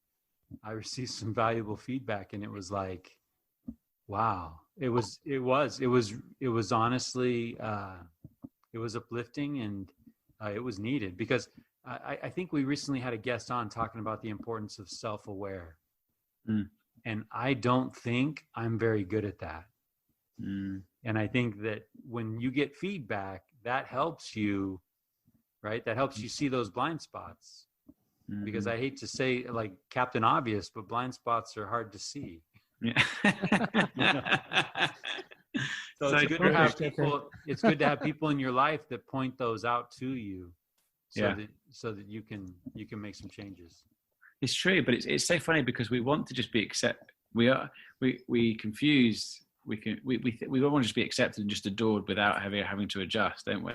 valuable feedback, and it was like, wow, it was honestly, it was uplifting, and it was needed, because I think we recently had a guest on talking about the importance of self-aware. And I don't think I'm very good at that. And I think that when you get feedback, that helps you, right? That helps you see those blind spots. Because I hate to say like Captain Obvious, but blind spots are hard to see. Yeah. So it's good to have people. It's good to have people in your life that point those out to you, so that you can make some changes. It's true, but it's so funny, because we want to just be we confuse. We don't want to just be accepted and just adored without having to adjust, don't we?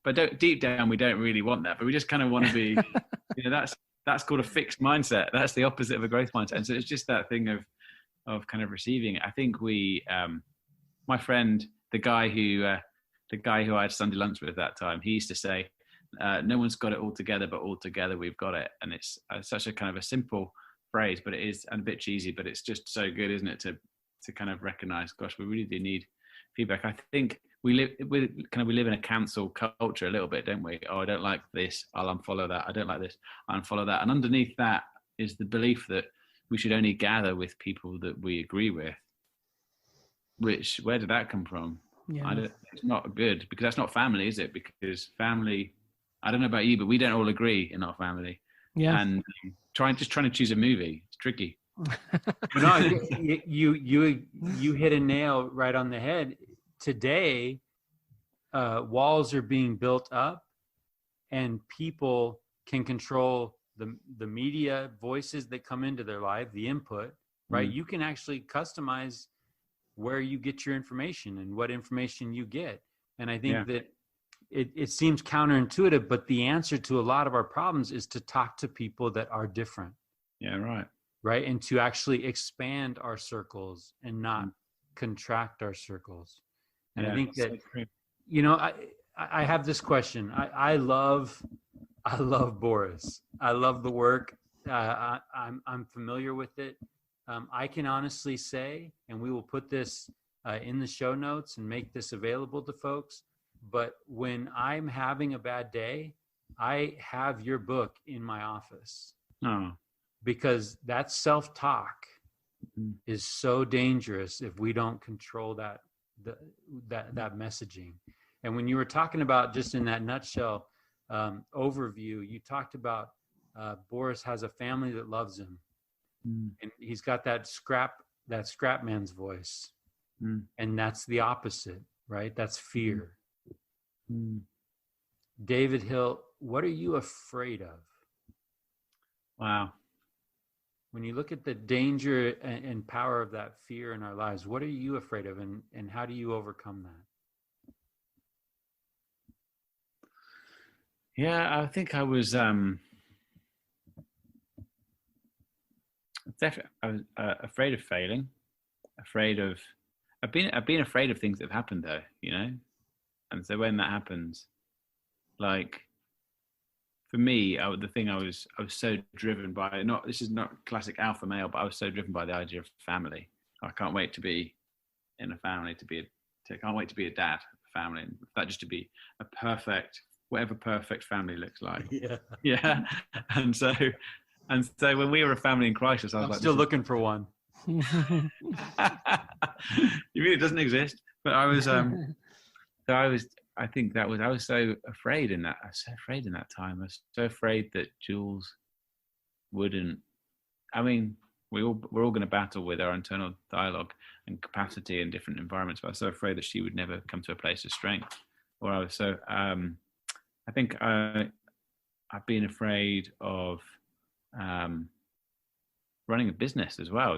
But deep down, we don't really want that. But we just kind of want to be, that's called a fixed mindset. That's the opposite of a growth mindset. And so it's just that thing of kind of receiving it. I think my friend, the guy who I had Sunday lunch with that time, he used to say, no one's got it all together, but all together we've got it. And it's such a kind of a simple phrase, but it is, and a bit cheesy, but it's just so good, isn't it, to kind of recognize, gosh, we really do need feedback. I think we live in a cancel culture a little bit, don't we? Oh, I don't like this, I'll unfollow that. I don't like this, I'll unfollow that. And underneath that is the belief that we should only gather with people that we agree with. Where did that come from? Yeah. It's not good, because that's not family, is it? Because family, I don't know about you, but we don't all agree in our family. Yeah. And trying to choose a movie, it's tricky. No, you hit a nail right on the head. Today, walls are being built up, and people can control the media voices that come into their life, the input, right? You can actually customize where you get your information and what information you get. And I think that it seems counterintuitive, but the answer to a lot of our problems is to talk to people that are different. Yeah, right. Right. And to actually expand our circles and not contract our circles. And I think that, I have this question. I love Boris. I love the work. I'm familiar with it. I can honestly say, and we will put this in the show notes and make this available to folks, but when I'm having a bad day, I have your book in my office. Oh. Because that self-talk is so dangerous if we don't control that messaging. And when you were talking about, just in that nutshell overview, you talked about Boris has a family that loves him, and he's got that scrap man's voice, and that's the opposite, right? That's fear. David Hill, what are you afraid of? Wow. When you look at the danger and power of that fear in our lives, what are you afraid of, and how do you overcome that? Yeah, I think I was definitely afraid of failing, afraid of. I've been afraid of things that have happened though, and so when that happens, like for me, the thing I was so driven by. Not this is not classic alpha male, but I was so driven by the idea of family. I can't wait to be in a family, can't wait to be a dad, family, and that just to be a perfect, whatever perfect family looks like. Yeah. And so when we were a family in crisis, I was I'm like, still looking for one. You mean it doesn't exist? But I was, I was so afraid in that. I was so afraid in that time. I was so afraid that Jules wouldn't. I mean, we're all going to battle with our internal dialogue and capacity in different environments, but I was so afraid that she would never come to a place of strength. Or I was so. I think I've been afraid of running a business as well.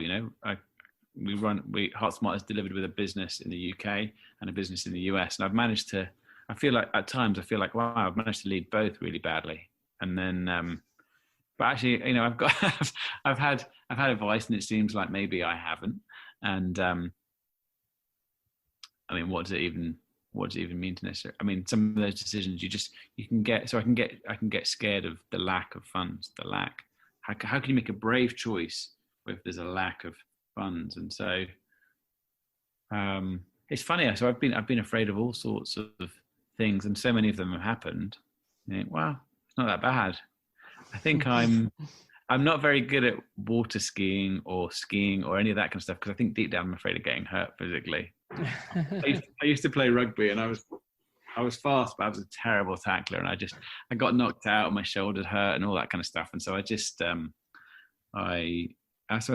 Heartsmart is delivered with a business in the UK and a business in the US, and I've managed to. I feel like at times wow, I've managed to lead both really badly, and then. But actually, I've had advice, and it seems like maybe I haven't. And I mean, what does it even mean to necessarily? I mean, some of those decisions you can get. So I can get scared of the lack of funds, the lack. How can you make a brave choice if there's a lack of funds? And so it's funny. So I've been afraid of all sorts of things, and so many of them have happened. You think, well, it's not that bad. I think I'm not very good at water skiing or any of that kind of stuff, because I think deep down I'm afraid of getting hurt physically. I used to play rugby, and I was fast, but I was a terrible tackler, and I got knocked out, and my shoulders hurt, and all that kind of stuff. And so I just so I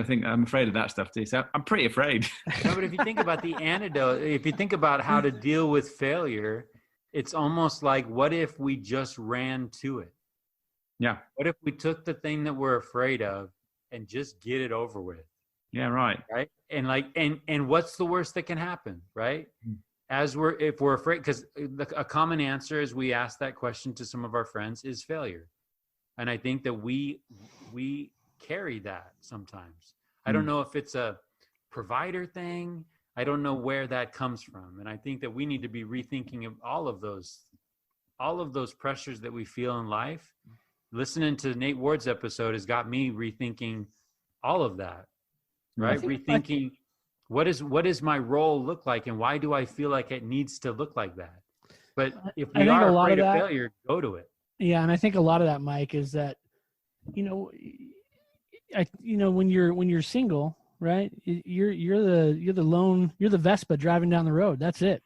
think I'm afraid of that stuff too. So I'm pretty afraid. No, but if you think about the antidote, if you think about how to deal with failure, it's almost like, what if we just ran to it? Yeah. What if we took the thing that we're afraid of and just get it over with? Yeah, right. Right. And what's the worst that can happen? Right. If we're afraid, because a common answer as we ask that question to some of our friends is failure. And I think that we carry that sometimes. I don't know if it's a provider thing. I don't know where that comes from. And I think that we need to be rethinking of all of those pressures that we feel in life. Listening to Nate Ward's episode has got me rethinking all of that, right? Rethinking what does my role look like, and why do I feel like it needs to look like that? But if we are afraid of failure, go to it. Yeah, and I think a lot of that, Mike, is that when you're single, right? You're the Vespa driving down the road. That's it,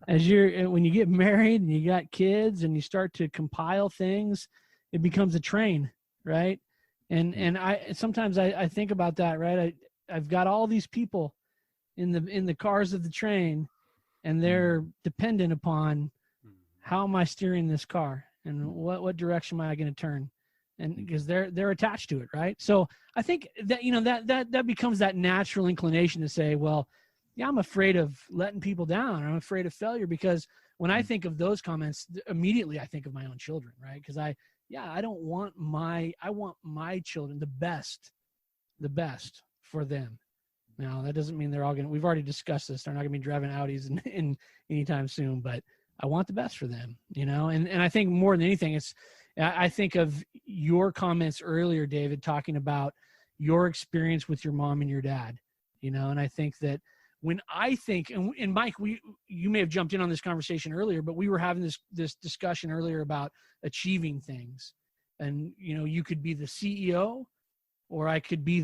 when you get married and you got kids and you start to compile things, it becomes a train, right? And I sometimes think about that, right? I've got all these people in the cars of the train, and they're dependent upon how am I steering this car, and what direction am I going to turn, and because they're attached to it, right? So I think that that becomes that natural inclination to say, well, yeah, I'm afraid of letting people down. I'm afraid of failure, because when I think of those comments, immediately I think of my own children, right? Because I want my children the best for them. Now, that doesn't mean they're all we've already discussed this. They're not gonna be driving Audis in anytime soon, but I want the best for them, and I think more than anything, I think of your comments earlier, David, talking about your experience with your mom and your dad, and I think that when I think, and Mike, you may have jumped in on this conversation earlier, but we were having this discussion earlier about achieving things, and you could be the CEO, or I could be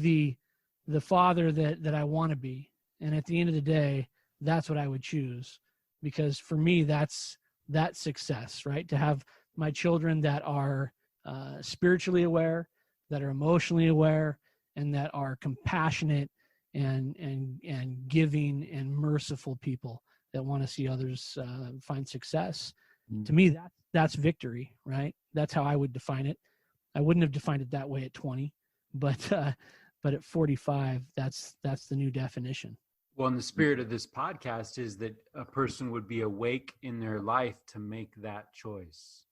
the father that I want to be, and at the end of the day, that's what I would choose, because for me, that's success, right? To have my children that are spiritually aware, that are emotionally aware, and that are compassionate and giving and merciful people that want to see others find success. To me, that's victory, right? That's how I would define it. I wouldn't have defined it that way at 20, but at 45, that's the new definition. Well, and the spirit of this podcast is that a person would be awake in their life to make that choice.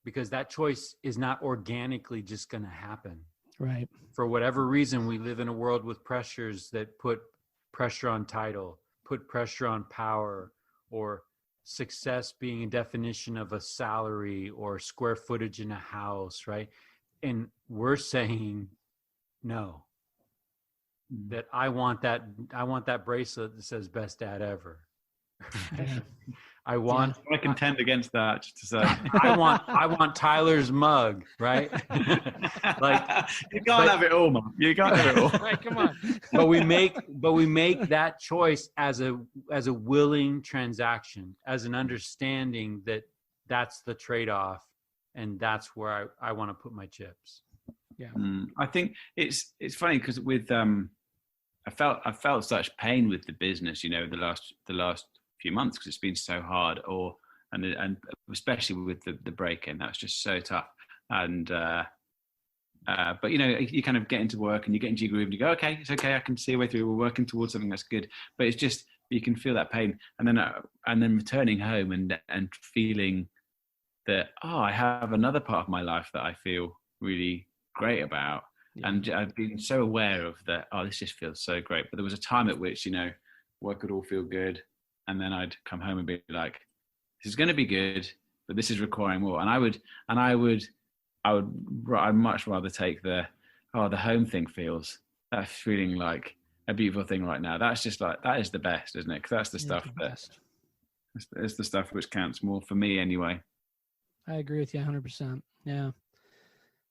Because that choice is not organically just going to happen. Right. For whatever reason, we live in a world with pressures that put pressure on title, put pressure on power, or success being a definition of a salary or square footage in a house, right? And we're saying, no, that I want that bracelet that says best dad ever. Yeah. I contend against that, just to say. I want Tyler's mug, right? Like, you can't have it all, man. You can't have it all. Right, come on. But we make that choice as a willing transaction, as an understanding that that's the trade-off, and that's where I want to put my chips. Yeah. I think it's funny because with I felt such pain with the business, the last few months, because it's been so hard, and especially with the break-in, that's just so tough. And but you kind of get into work and you get into your groove and you go, okay, it's okay, I can see a way through, we're working towards something that's good. But it's just, you can feel that pain, and then returning home and feeling that, I have another part of my life that I feel really great about. Yeah. And I've been so aware of that, this just feels so great. But there was a time at which work would all feel good, and then I'd come home and be like, this is going to be good, but this is requiring more. And I'd much rather take the home thing feels, that's feeling like a beautiful thing right now. That's just like, that is the best, isn't it? Because that's the stuff it's the stuff which counts more for me anyway. I agree with you 100%. Yeah.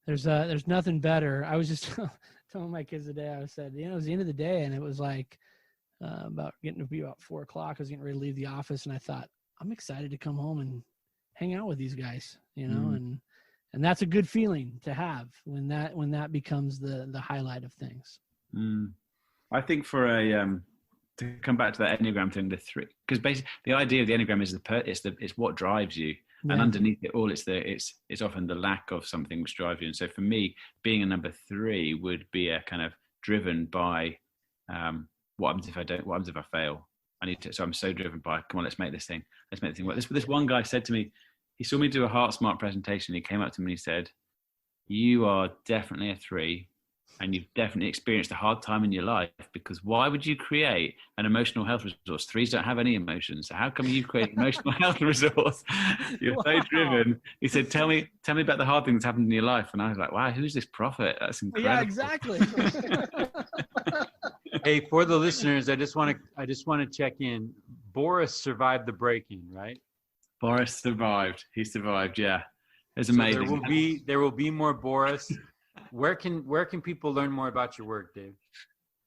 There's nothing better. I was just telling my kids today, I said, it was the end of the day, and it was like about getting to be about 4:00. I was getting ready to leave the office, and I thought, I'm excited to come home and hang out with these guys, and that's a good feeling to have when that becomes the highlight of things. I think for to come back to that Enneagram thing, the 3, because basically the idea of the Enneagram is it's what drives you. Yeah. And underneath it all, it's often the lack of something which drives you. And so for me, being a number 3 would be a kind of driven by what happens if I don't? What happens if I fail? So I'm so driven by, come on, let's make this thing work. This one guy said to me, he saw me do a Heartsmart presentation. He came up to me and he said, "You are definitely a 3, and you've definitely experienced a hard time in your life, because why would you create an emotional health resource? 3s don't have any emotions. So how come you create an emotional health resource? You're so driven." He said, tell me about the hard things that happened in your life. And I was like, wow, who's this prophet? That's incredible. Yeah, exactly. Hey, for the listeners, I just want to check in. Boris survived the break-in, right? Boris survived. He survived. Yeah. It's amazing. So there will be more Boris. Where can people learn more about your work, Dave?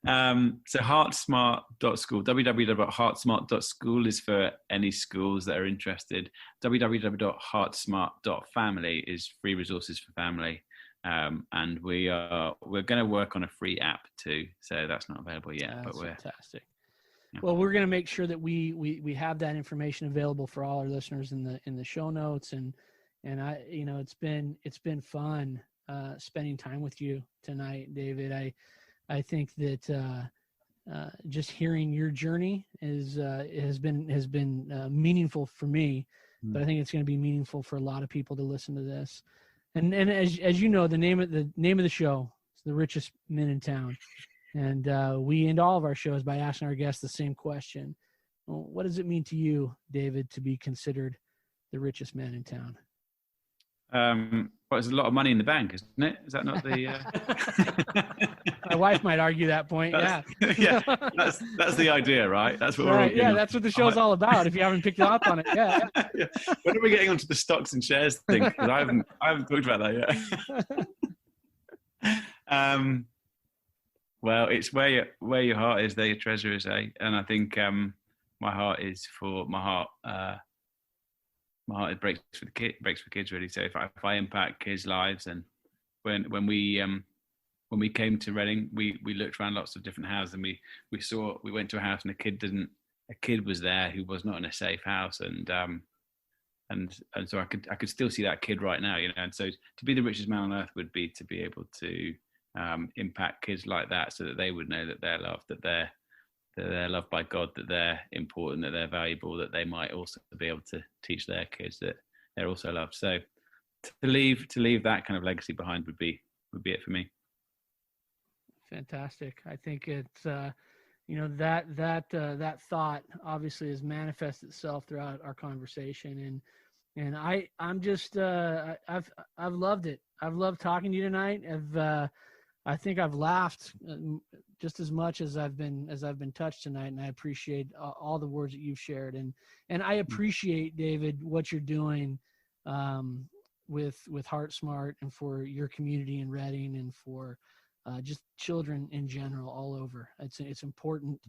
So Heartsmart.school, www.heartsmart.school is for any schools that are interested. www.heartsmart.family is free resources for family. And we're going to work on a free app too. So that's not available yet, but we're fantastic. Yeah. Well, we're going to make sure that we have that information available for all our listeners in the show notes. And I, it's been fun spending time with you tonight, David. I think that just hearing your journey has been meaningful for me, but I think it's going to be meaningful for a lot of people to listen to this. And as you know, the name of the show is The Richest Men in Town, and we end all of our shows by asking our guests the same question: well, what does it mean to you, David, to be considered the richest man in town? Well, there's a lot of money in the bank, isn't it? Is that not the? My wife might argue that point. Yeah, that's the idea, right? That's what right, we're all. Yeah, that's what the show's all about. If you haven't picked up on it, yeah. When are we getting onto the stocks and shares thing? Because I haven't talked about that yet. Well, it's where your heart is, there your treasure is, eh? And I think my heart is for my heart. My heart it breaks for kids really. So if I impact kids' lives, and when we came to Reading, we looked around lots of different houses, and we went to a house and a kid was there who was not in a safe house, and so I could still see that kid right now, And so to be the richest man on earth would be to be able to impact kids like that, so that they would know that they're loved, that they're they're loved by God, that they're important, that they're valuable, that they might also be able to teach their kids that they're also loved. So to leave that kind of legacy behind would be it for me. Fantastic. I think it's that thought obviously has manifested itself throughout our conversation, and I'm just I've loved it. I've loved talking to you tonight. I think I've laughed just as much as I've been touched tonight, and I appreciate all the words that you've shared, and I appreciate, David, what you're doing with Heartsmart and for your community in Reading and for just children in general all over. It's important,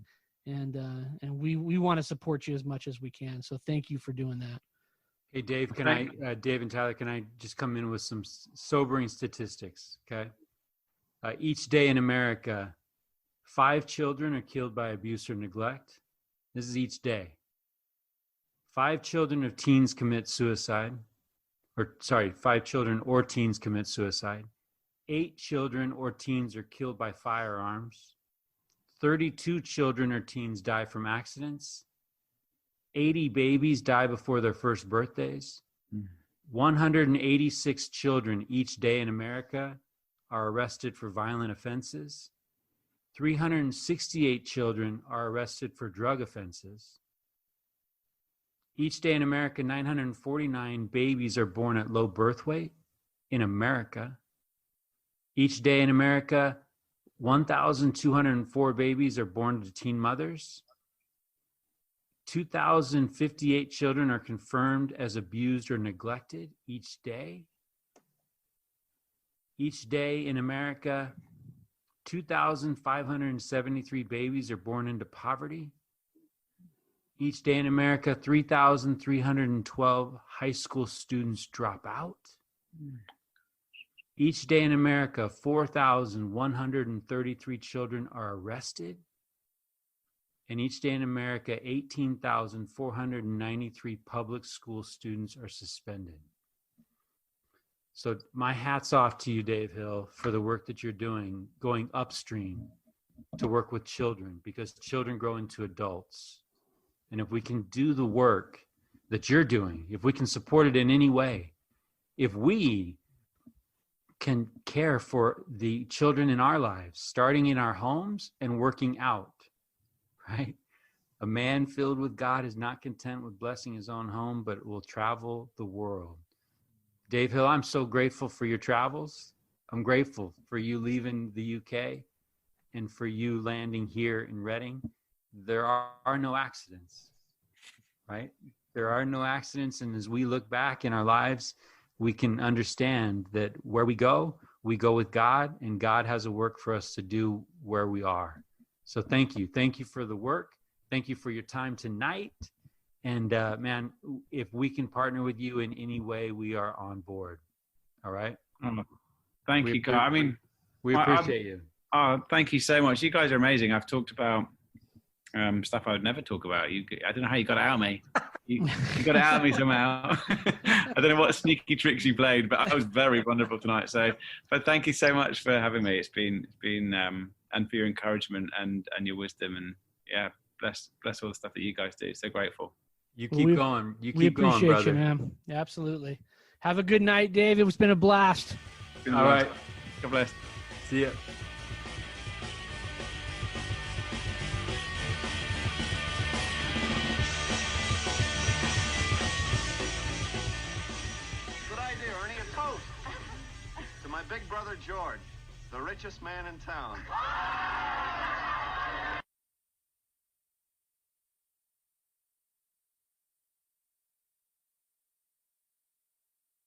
and we want to support you as much as we can. So thank you for doing that. Hey, Dave, Dave and Tyler, can I just come in with some sobering statistics? Okay. Each day in America, 5 children are killed by abuse or neglect. This is each day. 5 children or teens commit suicide. 5 children or teens commit suicide. 8 children or teens are killed by firearms. 32 children or teens die from accidents. 80 babies die before their first birthdays. 186 children each day in America are arrested for violent offenses. 368 children are arrested for drug offenses. Each day in America, 949 babies are born at low birth weight in America. Each day in America, 1,204 babies are born to teen mothers. 2,058 children are confirmed as abused or neglected each day. Each day in America, 2,573 babies are born into poverty. Each day in America, 3,312 high school students drop out. Each day in America, 4,133 children are arrested. And each day in America, 18,493 public school students are suspended. So my hat's off to you, Dave Hill, for the work that you're doing, going upstream to work with children, because children grow into adults. And if we can do the work that you're doing, if we can support it in any way, if we can care for the children in our lives, starting in our homes and working out, right? A man filled with God is not content with blessing his own home, but will travel the world. Dave Hill, I'm so grateful for your travels. I'm grateful for you leaving the UK and for you landing here in Reading. There are no accidents, right? There are no accidents. And as we look back in our lives, we can understand that where we go with God, and God has a work for us to do where we are. So thank you. Thank you for the work. Thank you for your time tonight. And man, if we can partner with you in any way, we are on board. All right. Thank you, guys. I mean, we appreciate you. Thank you so much. You guys are amazing. I've talked about stuff I would never talk about. I don't know how you got it out of me. You got it out of me somehow. I don't know what sneaky tricks you played, but I was very vulnerable tonight. So, but thank you so much for having me. It's been and for your encouragement and your wisdom, and yeah, bless all the stuff that you guys do. So grateful. You keep going. You keep going, brother. We appreciate you, man. Absolutely. Have a good night, Dave. It's been a blast. All right. God bless. See ya. Good idea, Ernie. A toast to my big brother George, the richest man in town.